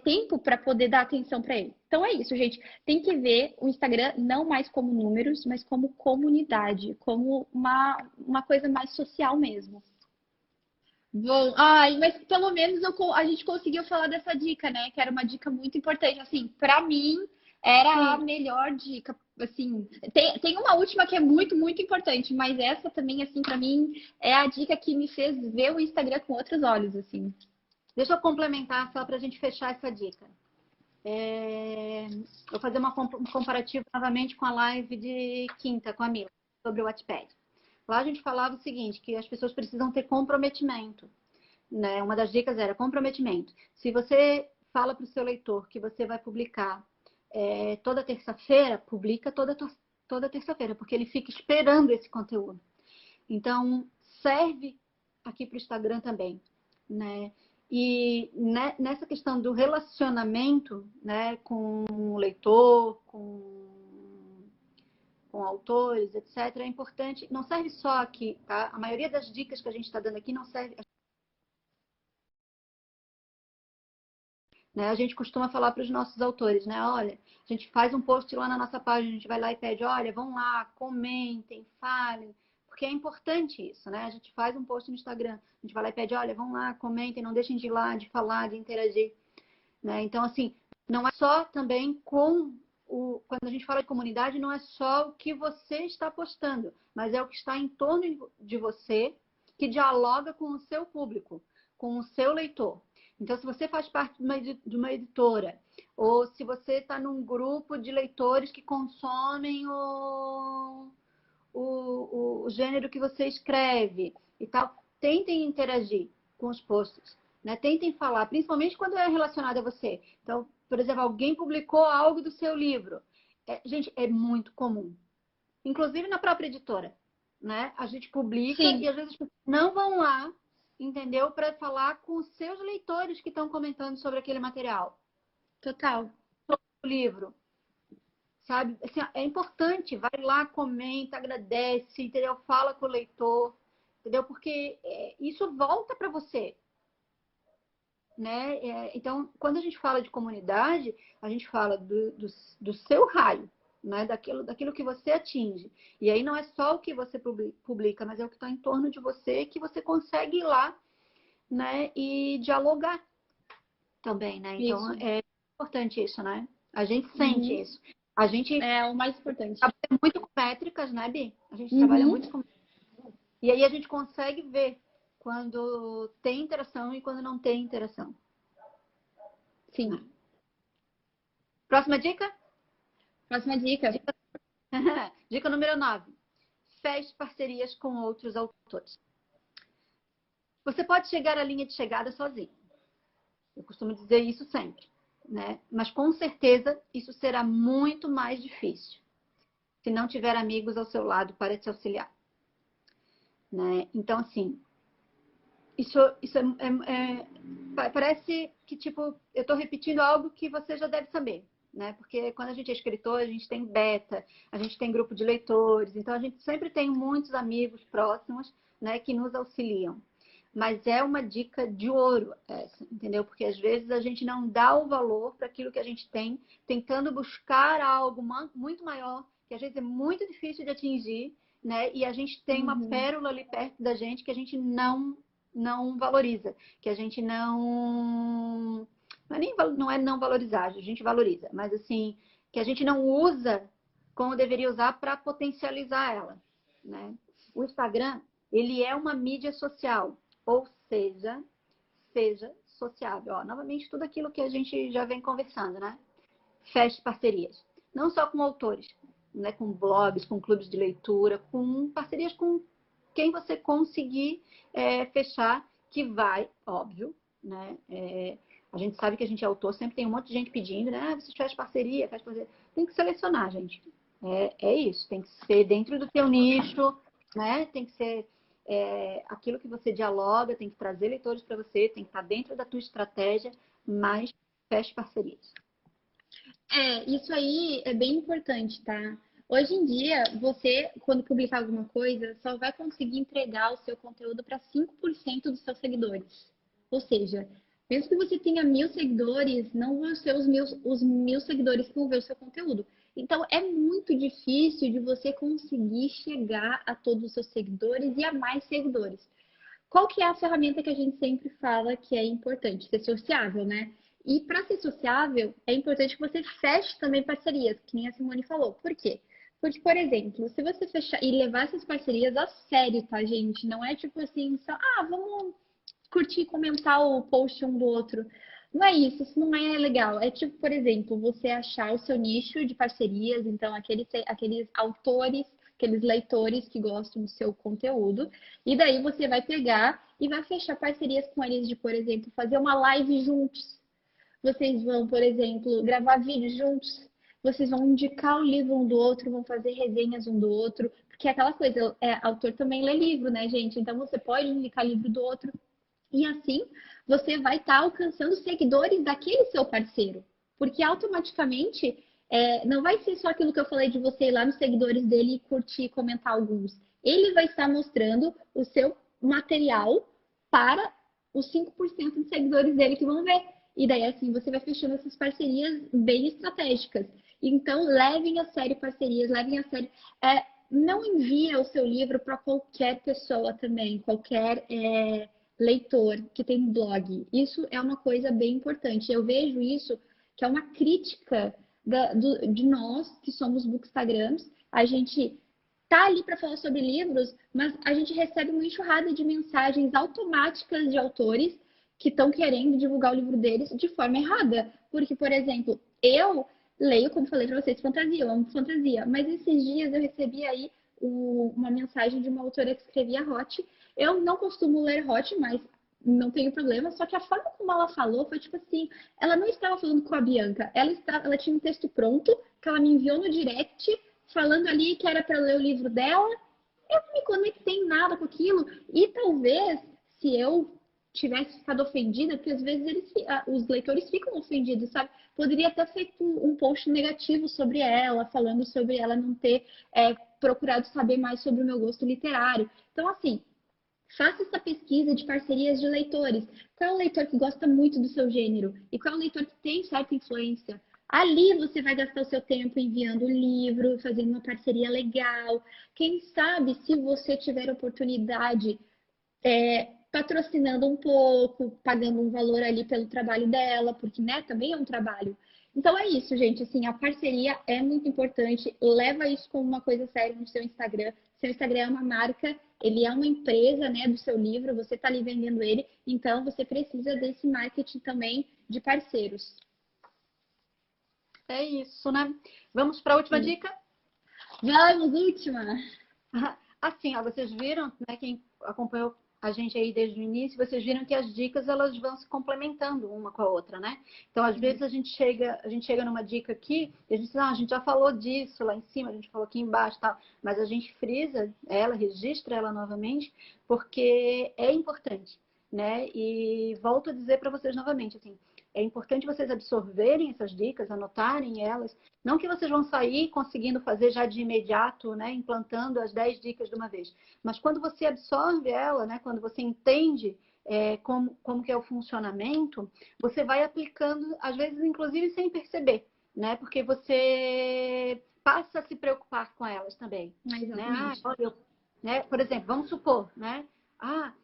Speaker 1: tempo para poder dar atenção para ele. Então é isso, gente. Tem que ver o Instagram não mais como números, mas como comunidade, como uma coisa mais social mesmo. Bom, ai, mas pelo menos a gente conseguiu falar dessa dica, né? Que era uma dica muito importante. Assim, para mim, era a
Speaker 2: Sim.
Speaker 1: melhor dica. Assim, tem uma última que é muito, muito importante, mas essa também, assim, para mim, é a dica que me fez ver o Instagram com outros olhos, assim.
Speaker 2: Deixa eu complementar só para a gente fechar essa dica. Vou fazer um comparativo novamente com a live de quinta com a Mila, sobre o Wattpad. Lá a gente falava o seguinte, que as pessoas precisam ter comprometimento. Né? Uma das dicas era comprometimento. Se você fala para o seu leitor que você vai publicar toda terça-feira, publica toda terça-feira, porque ele fica esperando esse conteúdo. Então, serve aqui para o Instagram também, né? E nessa questão do relacionamento, né, com o leitor, com autores, etc., é importante. Não serve só aqui, tá? A maioria das dicas que a gente está dando aqui não serve. Né? A gente costuma falar para os nossos autores, né? Olha, a gente faz um post lá na nossa página, a gente vai lá e pede, olha, vão lá, comentem, falem, porque é importante isso, né? A gente faz um post no Instagram, a gente vai lá e pede, olha, vão lá, comentem, não deixem de ir lá, de falar, de interagir, né? Então, assim, não é só também quando a gente fala de comunidade, não é só o que você está postando, mas é o que está em torno de você, que dialoga com o seu público, com o seu leitor. Então, se você faz parte de uma editora, ou se você está num grupo de leitores que consomem o gênero que você escreve e tal, tentem interagir com os posts, né? Tentem falar, principalmente quando é relacionado a você. Então, por exemplo, alguém publicou algo do seu livro. Gente, é muito comum. inclusive na própria editora, né? A gente publica
Speaker 1: Sim,
Speaker 2: e às vezes as pessoas não vão lá, entendeu? Para falar com os seus leitores que estão comentando sobre aquele material,
Speaker 1: total.
Speaker 2: o livro, sabe? Assim, é importante, vai lá, comenta, agradece, entendeu? Fala com o leitor, entendeu? Porque isso volta para você, né? Então, quando a gente fala de comunidade, a gente fala do seu raio, né? Daquilo que você atinge. E aí não é só o que você publica, mas é o que está em torno de você que você consegue ir lá, né? E dialogar também, né? Então,
Speaker 1: Isso.
Speaker 2: é importante isso, né? A gente sente
Speaker 1: Uhum.
Speaker 2: isso. A gente
Speaker 1: É o mais importante.
Speaker 2: trabalha muito com métricas, né, Bi? A gente trabalha
Speaker 1: Uhum.
Speaker 2: muito com... E aí a gente consegue ver quando tem interação e quando não tem interação. Né?
Speaker 1: Sim.
Speaker 2: Próxima dica?
Speaker 1: Próxima dica.
Speaker 2: Dica, dica número 9. Feche parcerias com outros autores. Você pode chegar à linha de chegada sozinho. Eu costumo dizer isso sempre, né? Mas com certeza isso será muito mais difícil se não tiver amigos ao seu lado para te auxiliar, né? Então, assim, isso parece que, tipo, eu estou repetindo algo que você já deve saber, né? Porque quando a gente é escritor, a gente tem beta, a gente tem grupo de leitores, então a gente sempre tem muitos amigos próximos, né, que nos auxiliam. Mas é uma dica de ouro essa, entendeu? Porque às vezes a gente não dá o valor para aquilo que a gente tem, tentando buscar algo muito maior, que às vezes é muito difícil de atingir, né? E a gente tem uma
Speaker 1: Uhum.
Speaker 2: pérola ali perto da gente que a gente não valoriza, que a gente não é não valorizar, a gente valoriza, mas assim, que a gente não usa como deveria usar para potencializar ela, né? O Instagram, ele é uma mídia social, ou seja sociável. Ó, novamente, tudo aquilo que a gente já vem conversando, né? Feche parcerias. Não só com autores, né? Com blogs, com clubes de leitura, com parcerias com quem você conseguir fechar, que vai, óbvio, né? A gente sabe que a gente é autor, sempre tem um monte de gente pedindo, né? Ah, você faz parceria, faz parceria. Tem que selecionar, gente. É isso, tem que ser dentro do teu nicho, né? Tem que ser aquilo que você dialoga, tem que trazer leitores para você, tem que estar dentro da tua estratégia, mas feche parcerias.
Speaker 1: Isso aí é bem importante, tá? Hoje em dia, você, quando publicar alguma coisa, só vai conseguir entregar o seu conteúdo para 5% dos seus seguidores. Ou seja, mesmo que você tenha 1.000 seguidores, não vão ser os mil seguidores que vão ver o seu conteúdo. Então, é muito difícil de você conseguir chegar a todos os seus seguidores e a mais seguidores. Qual que é a ferramenta que a gente sempre fala que é importante? Ser sociável, né? E para ser sociável, é importante que você feche também parcerias, que nem a Simone falou. Por quê? Porque, por exemplo, se você fechar e levar essas parcerias a sério, tá, gente? Não é tipo assim, só, vamos curtir e comentar o post um do outro. Não é isso não é legal. É tipo, por exemplo, você achar o seu nicho de parcerias, então aqueles autores, aqueles leitores que gostam do seu conteúdo, e daí você vai pegar e vai fechar parcerias com eles de, por exemplo, fazer uma live juntos. Vocês vão, por exemplo, gravar vídeos juntos. Vocês vão indicar o livro um do outro, vão fazer resenhas um do outro, porque é aquela coisa, autor também lê livro, né, gente? Então você pode indicar livro do outro. E assim você vai estar alcançando seguidores daquele seu parceiro. Porque automaticamente não vai ser só aquilo que eu falei de você ir lá nos seguidores dele e curtir e comentar alguns. Ele vai estar mostrando o seu material para os 5% de seguidores dele que vão ver. E daí assim você vai fechando essas parcerias bem estratégicas. Então levem a sério parcerias, levem a sério. Não envia o seu livro para qualquer pessoa também, qualquer leitor que tem blog. Isso é uma coisa bem importante. Eu vejo isso que é uma crítica de nós que somos bookstagrams. A gente tá ali para falar sobre livros, mas a gente recebe uma enxurrada de mensagens automáticas de autores que estão querendo divulgar o livro deles de forma errada. Porque, por exemplo, eu leio, como falei para vocês, fantasia, eu amo fantasia, mas esses dias eu recebi aí uma mensagem de uma autora que escrevia hot. Eu não costumo ler hot, mas não tenho problema. Só que a forma como ela falou foi tipo assim: ela não estava falando com a Bianca, ela tinha um texto pronto que ela me enviou no direct falando ali que era para ler o livro dela, eu não me conectei em nada com aquilo. E talvez, se eu tivesse ficado ofendida, porque às vezes os leitores ficam ofendidos, sabe? Poderia ter feito um post negativo sobre ela, falando sobre ela não ter procurado saber mais sobre o meu gosto literário. Então, assim, faça essa pesquisa de parcerias de leitores. Qual é o leitor que gosta muito do seu gênero? E qual é o leitor que tem certa influência? Ali você vai gastar o seu tempo enviando o livro, fazendo uma parceria legal. Quem sabe, se você tiver oportunidade, patrocinando um pouco, pagando um valor ali pelo trabalho dela, porque, né, também é um trabalho. Então é isso, gente. Assim, a parceria é muito importante. Leva isso como uma coisa séria no seu Instagram. Seu Instagram é uma marca, ele é uma empresa, né, do seu livro. Você está ali vendendo ele, então você precisa desse marketing também de parceiros.
Speaker 2: É isso, né? Vamos para a última
Speaker 1: Sim.
Speaker 2: dica?
Speaker 1: Vamos, última!
Speaker 2: Assim, ó, vocês viram, né, quem acompanhou a gente aí desde o início, vocês viram que as dicas elas vão se complementando uma com a outra, né? Então, às vezes a gente chega numa dica aqui e a gente diz, a gente já falou disso lá em cima, a gente falou aqui embaixo, tal, mas a gente frisa ela, registra ela novamente, porque é importante, né? E volto a dizer para vocês novamente, assim, é importante vocês absorverem essas dicas, anotarem elas. Não que vocês vão sair conseguindo fazer já de imediato, né, implantando as 10 dicas de uma vez. Mas quando você absorve ela, né, quando você entende como que é o funcionamento, você vai aplicando, às vezes, inclusive, sem perceber, né? Porque você passa a se preocupar com elas também.
Speaker 1: Exatamente.
Speaker 2: Olha, né? Por exemplo, vamos supor, né? A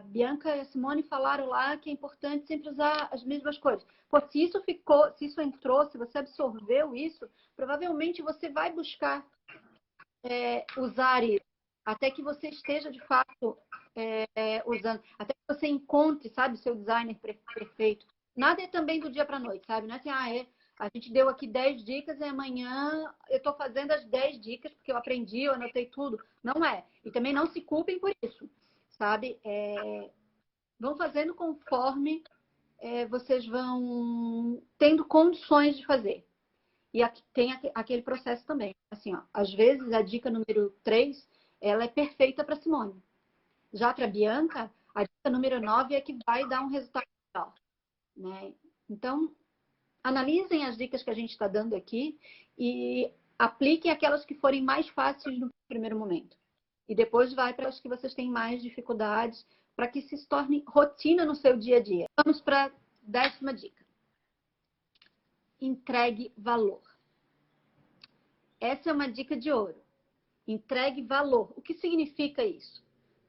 Speaker 2: Bianca e a Simone falaram lá que é importante sempre usar as mesmas cores. Pô, se isso ficou, se isso entrou, se você absorveu isso, provavelmente você vai buscar usar isso, até que você esteja de fato usando, até que você encontre, sabe, o seu designer perfeito. Nada é também do dia para a noite, sabe? Não é assim, a gente deu aqui 10 dicas e amanhã eu estou fazendo as 10 dicas porque eu aprendi, eu anotei tudo. Não é. E também não se culpem por isso, sabe? Vão fazendo conforme vocês vão tendo condições de fazer. E aqui tem aquele processo também. Assim, ó, às vezes a dica número 3, ela é perfeita para Simone. Já para Bianca, a dica número 9 é que vai dar um resultado melhor, né? Então, analisem as dicas que a gente está dando aqui e apliquem aquelas que forem mais fáceis no primeiro momento. E depois vai para as que vocês têm mais dificuldades, para que se torne rotina no seu dia a dia. Vamos para a 10ª dica. Entregue valor. Essa é uma dica de ouro. Entregue valor. O que significa isso?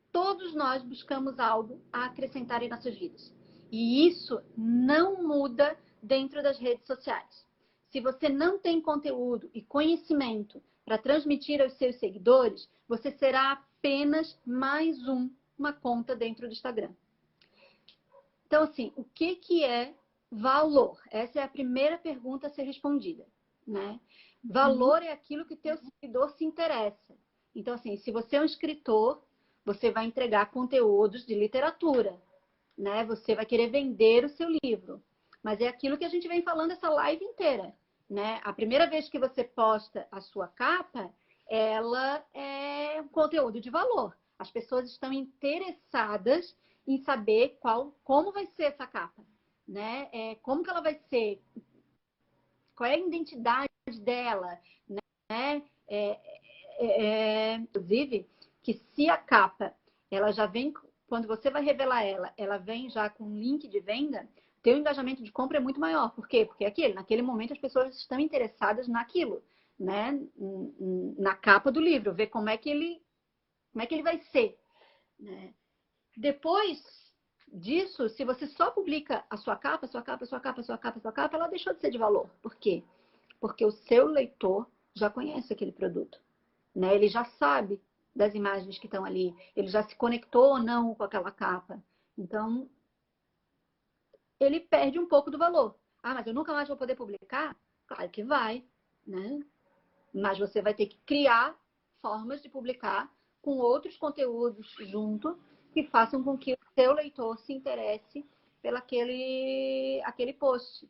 Speaker 2: Todos nós buscamos algo a acrescentar em nossas vidas. E isso não muda dentro das redes sociais. Se você não tem conteúdo e conhecimento para transmitir aos seus seguidores, você será apenas mais uma conta dentro do Instagram. Então, assim, o que é valor? Essa é a primeira pergunta a ser respondida, né? Valor é aquilo que o teu seguidor se interessa. Então, assim, se você é um escritor, você vai entregar conteúdos de literatura, né? Você vai querer vender o seu livro. Mas é aquilo que a gente vem falando essa live inteira, né? A primeira vez que você posta a sua capa, ela é um conteúdo de valor. As pessoas estão interessadas em saber como vai ser essa capa, né? Como que ela vai ser, qual é a identidade dela, né? Inclusive, que se a capa, ela já vem, quando você vai revelar ela vem já com um link de venda, teu engajamento de compra é muito maior. Por quê? Porque naquele momento as pessoas estão interessadas naquilo, né? Na capa do livro, ver como é que ele vai ser, né? Depois disso, se você só publica a sua capa, ela deixou de ser de valor. Por quê? Porque o seu leitor já conhece aquele produto, né? Ele já sabe das imagens que estão ali, ele já se conectou ou não com aquela capa. Então, ele perde um pouco do valor. Mas eu nunca mais vou poder publicar? Claro que vai, né? Mas você vai ter que criar formas de publicar com outros conteúdos junto que façam com que o seu leitor se interesse pelo aquele post,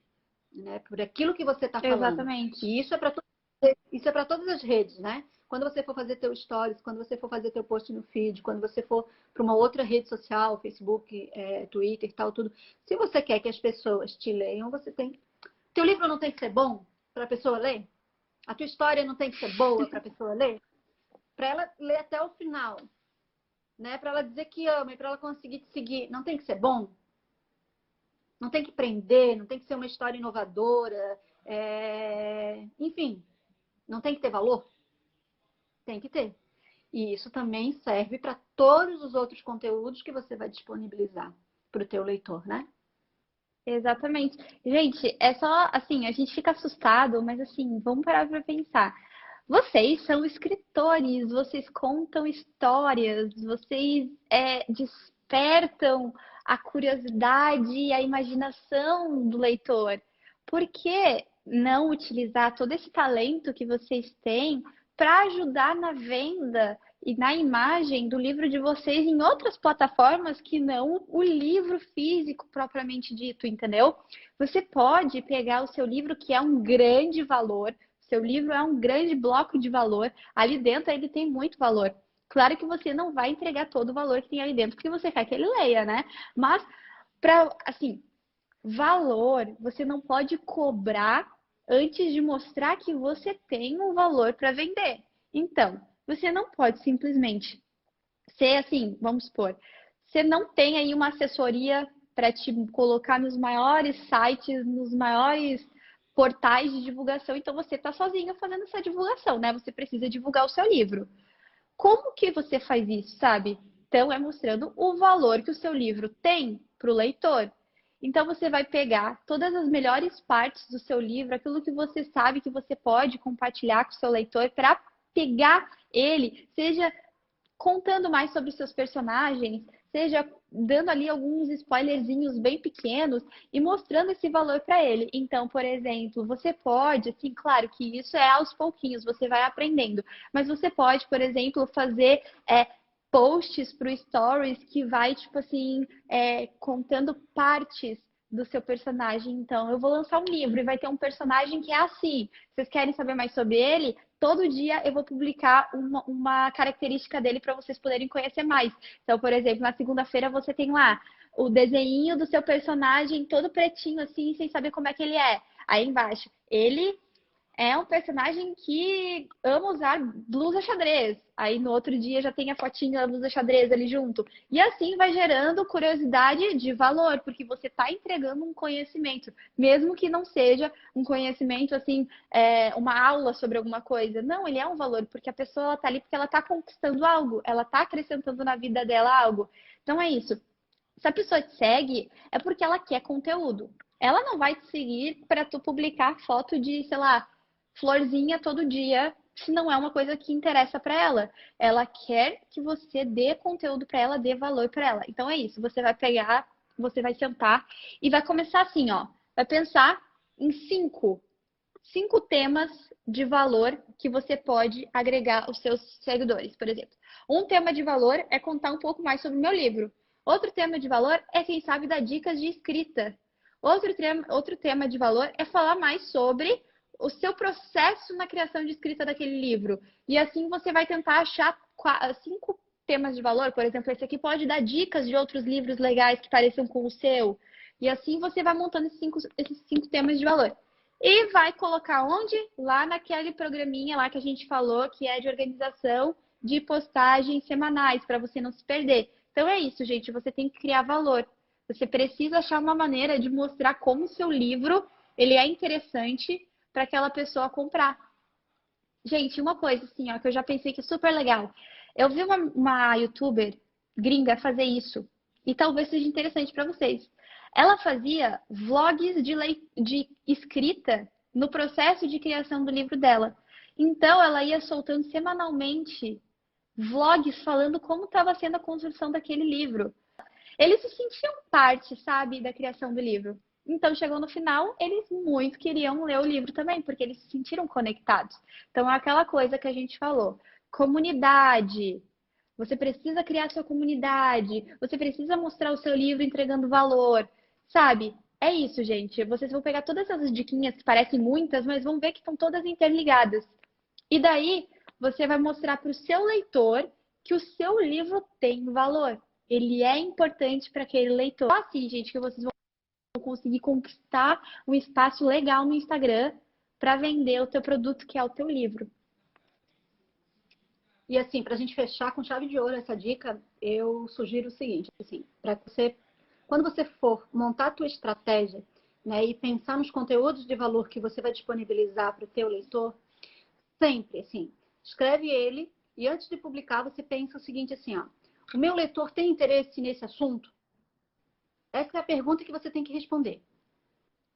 Speaker 2: né? Por aquilo que você está falando.
Speaker 1: Exatamente.
Speaker 2: E isso é para Isso é para todas as redes, né? Quando você for fazer teu stories, quando você for fazer teu post no feed, quando você for para uma outra rede social, Facebook, Twitter, tal, tudo. Se você quer que as pessoas te leiam, você tem. Teu livro não tem que ser bom para a pessoa ler? A tua história não tem que ser boa para a pessoa ler? Para ela ler até o final, né? Para ela dizer que ama e para ela conseguir te seguir, não tem que ser bom? Não tem que prender, não tem que ser uma história inovadora, enfim, não tem que ter valor? Tem que ter. E isso também serve para todos os outros conteúdos que você vai disponibilizar para o teu leitor, né?
Speaker 1: Exatamente. Gente, é só assim, a gente fica assustado, mas assim, vamos parar para pensar. Vocês são escritores, vocês contam histórias, vocês despertam a curiosidade e a imaginação do leitor. Por que não utilizar todo esse talento que vocês têm para ajudar na venda e na imagem do livro de vocês em outras plataformas que não o livro físico propriamente dito, entendeu? Você pode pegar o seu livro, que é um grande valor, seu livro é um grande bloco de valor, ali dentro ele tem muito valor. Claro que você não vai entregar todo o valor que tem ali dentro, porque você quer que ele leia, né? Mas, para, assim, valor, você não pode cobrar antes de mostrar que você tem um valor para vender. Então, você não pode simplesmente ser assim, vamos supor, você não tem aí uma assessoria para te colocar nos maiores sites, nos maiores portais de divulgação, então você está sozinho fazendo essa divulgação, né? Você precisa divulgar o seu livro. Como que você faz isso, sabe? Então, é mostrando o valor que o seu livro tem para o leitor. Então, você vai pegar todas as melhores partes do seu livro, aquilo que você sabe que você pode compartilhar com o seu leitor para pegar ele, seja contando mais sobre seus personagens, seja dando ali alguns spoilerzinhos bem pequenos e mostrando esse valor para ele. Então, por exemplo, você pode, assim, claro que isso é aos pouquinhos, você vai aprendendo, mas você pode, por exemplo, fazer posts para o Stories que vai, tipo assim, contando partes do seu personagem. Então, eu vou lançar um livro e vai ter um personagem que é assim. Vocês querem saber mais sobre ele? Todo dia eu vou publicar uma característica dele para vocês poderem conhecer mais. Então, por exemplo, na segunda-feira você tem lá o desenho do seu personagem todo pretinho, assim, sem saber como é que ele é. Aí embaixo, ele é um personagem que ama usar blusa xadrez. Aí no outro dia já tem a fotinha da blusa xadrez ali junto. E assim vai gerando curiosidade de valor, porque você está entregando um conhecimento, mesmo que não seja um conhecimento assim, uma aula sobre alguma coisa. Não, ele é um valor, porque a pessoa está ali porque ela está conquistando algo, ela está acrescentando na vida dela algo. Então é isso. Se a pessoa te segue, é porque ela quer conteúdo. Ela não vai te seguir para tu publicar foto de, sei lá, florzinha todo dia, se não é uma coisa que interessa para ela. Ela quer que você dê conteúdo para ela, dê valor para ela. Então é isso, você vai pegar, você vai sentar e vai começar assim, ó. Vai pensar em cinco temas de valor que você pode agregar aos seus seguidores, por exemplo. Um tema de valor é contar um pouco mais sobre o meu livro. Outro tema de valor é, quem sabe, dar dicas de escrita. Outro tema de valor é falar mais sobre o seu processo na criação de escrita daquele livro. E assim você vai tentar achar 5 temas de valor. Por exemplo, esse aqui pode dar dicas de outros livros legais que pareçam com o seu. E assim você vai montando esses cinco temas de valor. E vai colocar onde? Lá naquele programinha lá que a gente falou, que é de organização de postagens semanais, para você não se perder. Então é isso, gente. Você tem que criar valor. Você precisa achar uma maneira de mostrar como o seu livro ele é interessante para aquela pessoa comprar. Gente, uma coisa assim, ó, que eu já pensei que é super legal. Eu vi uma youtuber gringa fazer isso e talvez seja interessante para vocês. Ela fazia vlogs de escrita no processo de criação do livro dela. Então, ela ia soltando semanalmente vlogs falando como estava sendo a construção daquele livro. Eles se sentiam parte, sabe, da criação do livro. Então, chegou no final, eles muito queriam ler o livro também, porque eles se sentiram conectados. Então, é aquela coisa que a gente falou. Comunidade. Você precisa criar sua comunidade. Você precisa mostrar o seu livro entregando valor. Sabe? é isso, gente. Vocês vão pegar todas essas diquinhas que parecem muitas, mas vão ver que estão todas interligadas. E daí você vai mostrar para o seu leitor que o seu livro tem valor. Ele é importante para aquele leitor. Só assim, gente, que vocês vão conseguir conquistar um espaço legal no Instagram para vender o teu produto, que é o teu livro.
Speaker 2: E assim, para a gente fechar com chave de ouro essa dica, eu sugiro o seguinte, assim, para você, quando você for montar a tua estratégia, né, e pensar nos conteúdos de valor que você vai disponibilizar para o teu leitor, sempre, assim, escreve ele e antes de publicar você pensa o seguinte, assim, ó, o meu leitor tem interesse nesse assunto? Essa é a pergunta que você tem que responder,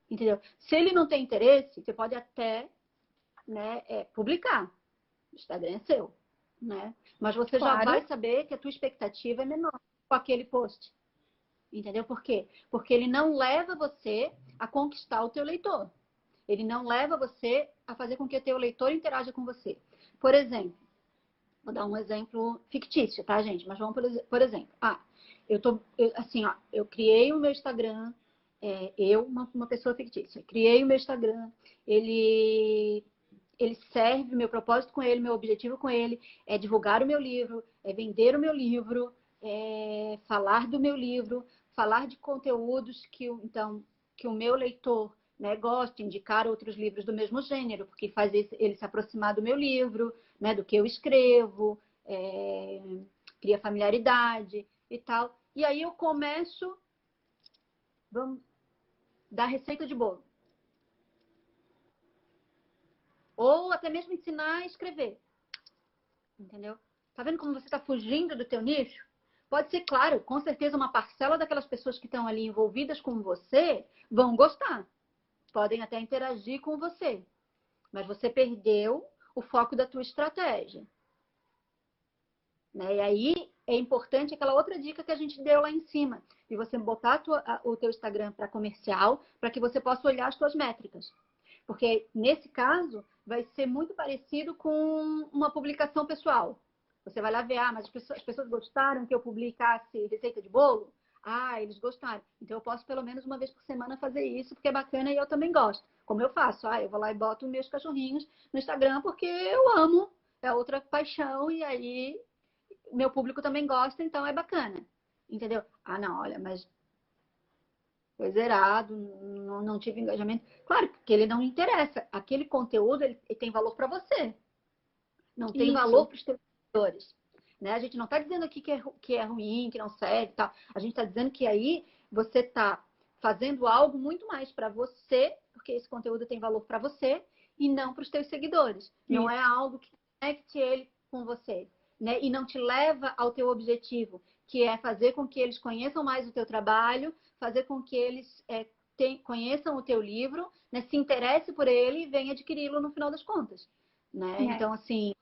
Speaker 2: entendeu? Se ele não tem interesse, você pode até, né, publicar. O Instagram é seu, né? Mas você já vai
Speaker 1: Claro.
Speaker 2: saber que a tua expectativa é menor com aquele post. Entendeu? Por quê? Porque ele não leva você a conquistar o teu leitor. Ele não leva você a fazer com que o teu leitor interaja com você. Por exemplo, vou dar um exemplo fictício, tá, gente? Mas vamos, por exemplo. Assim, ó, eu criei o meu Instagram, uma pessoa fictícia, criei o meu Instagram, ele serve, meu propósito com ele, meu objetivo com ele é divulgar o meu livro, é vender o meu livro, é falar do meu livro, falar de conteúdos que o meu leitor, né, gosta, indicar outros livros do mesmo gênero, porque faz ele se aproximar do meu livro, né, do que eu escrevo, cria familiaridade e tal. E aí eu começo, vamos dar receita de bolo. Ou até mesmo ensinar a escrever. Entendeu? Tá vendo como você está fugindo do teu nicho? Pode ser, claro, com certeza uma parcela daquelas pessoas que estão ali envolvidas com você vão gostar. Podem até interagir com você. Mas você perdeu o foco da tua estratégia. Né? E aí é importante aquela outra dica que a gente deu lá em cima. De você botar o teu Instagram para comercial, para que você possa olhar as tuas métricas. Porque nesse caso vai ser muito parecido com uma publicação pessoal. Você vai lá ver, mas as pessoas gostaram que eu publicasse receita de bolo? Ah, eles gostaram. Então eu posso pelo menos uma vez por semana fazer isso, porque é bacana e eu também gosto. Como eu faço? Eu vou lá e boto meus cachorrinhos no Instagram porque eu amo, é outra paixão e aí meu público também gosta, então é bacana. Entendeu? Ah, não, olha, mas foi zerado, não tive engajamento. Claro, porque ele não interessa. Aquele conteúdo ele tem valor para você, não tem valor
Speaker 1: Isso.
Speaker 2: para os teus seguidores. Né? A gente não está dizendo aqui que é ruim, que não serve, tal. A gente está dizendo que aí você está fazendo algo muito mais para você, porque esse conteúdo tem valor para você e não para os teus seguidores. Não é
Speaker 1: Isso.
Speaker 2: algo que conecte ele com você, né? E não te leva ao teu objetivo, que é fazer com que eles conheçam mais o teu trabalho, fazer com que eles conheçam o teu livro, né? Se interesse por ele e venha adquiri-lo no final das contas. Né?
Speaker 1: É.
Speaker 2: Então, assim,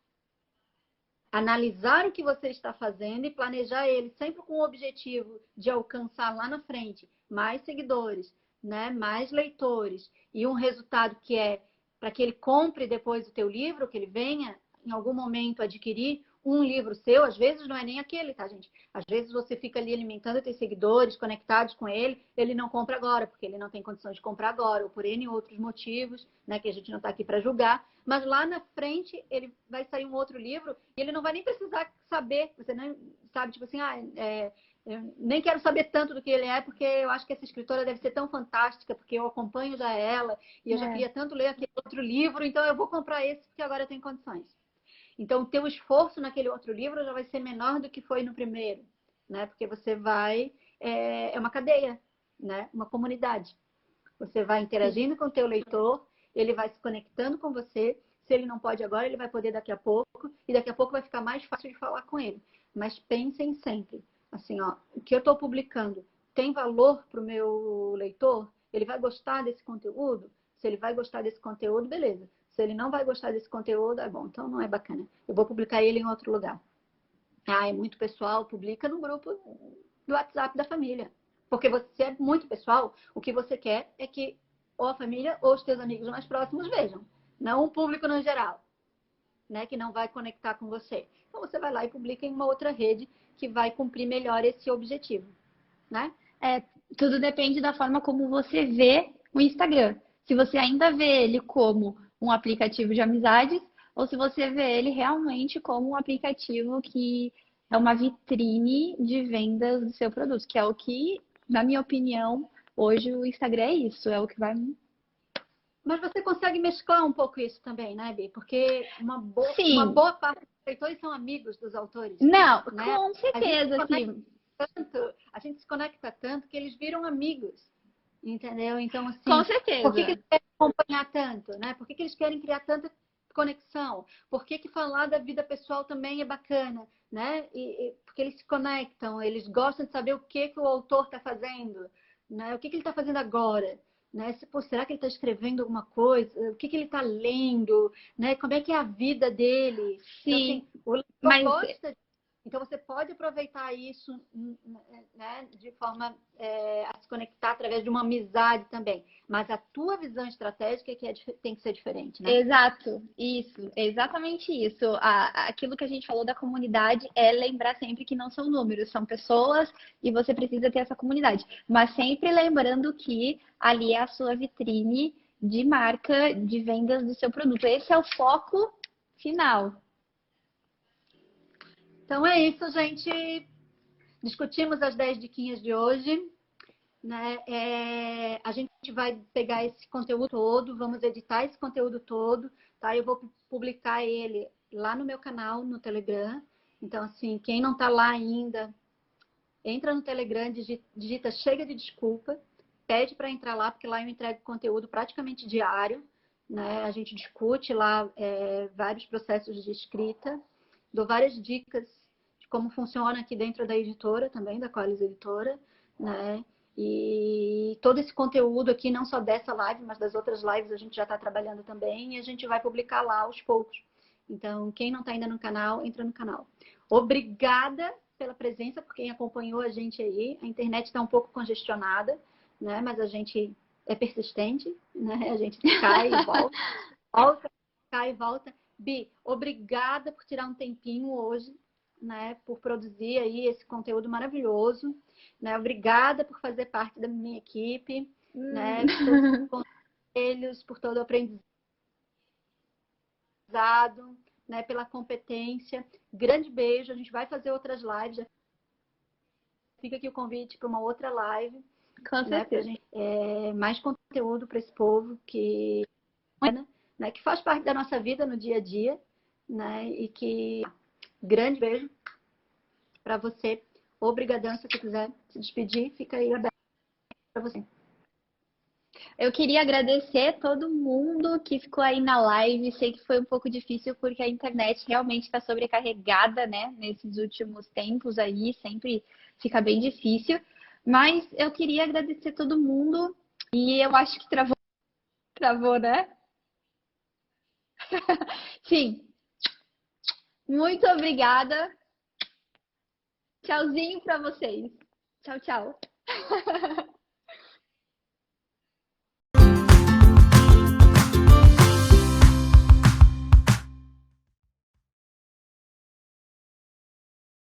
Speaker 2: analisar o que você está fazendo e planejar ele sempre com o objetivo de alcançar lá na frente mais seguidores, né? Mais leitores e um resultado que é para que ele compre depois o teu livro, que ele venha em algum momento adquirir um livro seu, às vezes não é nem aquele, tá, gente? Às vezes você fica ali alimentando teus seguidores, conectados com ele não compra agora, porque ele não tem condição de comprar agora, ou por N outros motivos, né, que a gente não está aqui para julgar, mas lá na frente ele vai sair um outro livro e ele não vai nem precisar saber, você não sabe, tipo assim, eu nem quero saber tanto do que ele é, porque eu acho que essa escritora deve ser tão fantástica, porque eu acompanho já ela, e eu já
Speaker 1: É.
Speaker 2: queria tanto ler aquele outro livro, então eu vou comprar esse, porque agora eu tenho condições. Então, o teu esforço naquele outro livro já vai ser menor do que foi no primeiro, né? Porque você vai... É uma cadeia, né? Uma comunidade. Você vai
Speaker 1: Sim.
Speaker 2: interagindo com o teu leitor, ele vai se conectando com você. Se ele não pode agora, ele vai poder daqui a pouco. E daqui a pouco vai ficar mais fácil de falar com ele. Mas pensem sempre, assim, ó, o que eu estou publicando tem valor para o meu leitor? Ele vai gostar desse conteúdo? Se ele vai gostar desse conteúdo, beleza. Se ele não vai gostar desse conteúdo, é bom, então não é bacana. Eu vou publicar ele em outro lugar. É muito pessoal, publica no grupo do WhatsApp da família. Porque você é muito pessoal, o que você quer é que ou a família ou os teus amigos mais próximos vejam. Não o público no geral, né, que não vai conectar com você. Então você vai lá e publica em uma outra rede que vai cumprir melhor esse objetivo, né?
Speaker 1: Tudo depende da forma como você vê o Instagram. Se você ainda vê ele como um aplicativo de amizades ou se você vê ele realmente como um aplicativo que é uma vitrine de vendas do seu produto, que é o que, na minha opinião, hoje o Instagram é isso, é o que vai.
Speaker 2: Mas você consegue mesclar um pouco isso também, né, Bi? Porque uma
Speaker 1: Sim,
Speaker 2: boa parte dos leitores são amigos dos autores,
Speaker 1: não,
Speaker 2: né?
Speaker 1: com
Speaker 2: A gente se
Speaker 1: certeza,
Speaker 2: conecta
Speaker 1: assim,
Speaker 2: tanto, a gente se conecta tanto que eles viram amigos, entendeu? Então,
Speaker 1: com
Speaker 2: assim, por que que
Speaker 1: certeza.
Speaker 2: eles querem acompanhar tanto, né? Por que que eles querem criar tanta conexão? Por que que falar da vida pessoal também é bacana, né? Porque eles se conectam, eles gostam de saber o que que o autor está fazendo, né? O que que ele está fazendo agora, né? Pô, será que ele está escrevendo alguma coisa? O que que ele está lendo, né? Como é que é a vida dele? Então,
Speaker 1: Sim,
Speaker 2: assim, o leitor
Speaker 1: mas
Speaker 2: gosta. Então, você pode aproveitar isso, né, de forma a se conectar através de uma amizade também. Mas a tua visão estratégica é que tem que ser diferente, né?
Speaker 1: exato, isso, é exatamente isso. Aquilo que a gente falou da comunidade é lembrar sempre que não são números, são pessoas e você precisa ter essa comunidade. Mas sempre lembrando que ali é a sua vitrine de marca, de vendas do seu produto. Esse é o foco final.
Speaker 2: Então, é isso, gente. Discutimos as 10 diquinhas de hoje. Né? A gente vai pegar esse conteúdo todo, vamos editar esse conteúdo todo, tá? Eu vou publicar ele lá no meu canal, no Telegram. Então, assim, quem não está lá ainda, entra no Telegram, digita chega de desculpa, pede para entrar lá, porque lá eu entrego conteúdo praticamente diário, né? A gente discute lá vários processos de escrita, dou várias dicas de como funciona aqui dentro da editora também, da Qualis Editora, né? E todo esse conteúdo aqui, não só dessa live, mas das outras lives, a gente já está trabalhando também e a gente vai publicar lá aos poucos. Então, quem não está ainda no canal, entra no canal. Obrigada pela presença, por quem acompanhou a gente aí. A internet está um pouco congestionada, né? Mas a gente é persistente, né? A gente cai e volta, volta, cai e volta. Bi, obrigada por tirar um tempinho hoje, né? Por produzir aí esse conteúdo maravilhoso. Né? Obrigada por fazer parte da minha equipe, né? Por todos os conselhos, por todo o aprendizado, né? Pela competência. Grande beijo. A gente vai fazer outras lives. Já fica aqui o convite para uma outra live,
Speaker 1: Com
Speaker 2: né? Para
Speaker 1: certeza.
Speaker 2: gente mais conteúdo para esse povo né? Que faz parte da nossa vida no dia a dia, né? E que grande beijo para você. Obrigadão, se você quiser se despedir, fica aí aberto para você.
Speaker 1: Eu queria agradecer todo mundo que ficou aí na live. Sei que foi um pouco difícil porque a internet realmente está sobrecarregada, né? Nesses últimos tempos aí, sempre fica bem difícil. Mas eu queria agradecer todo mundo e eu acho que travou, né? Sim. Muito obrigada. Tchauzinho para vocês. Tchau, tchau.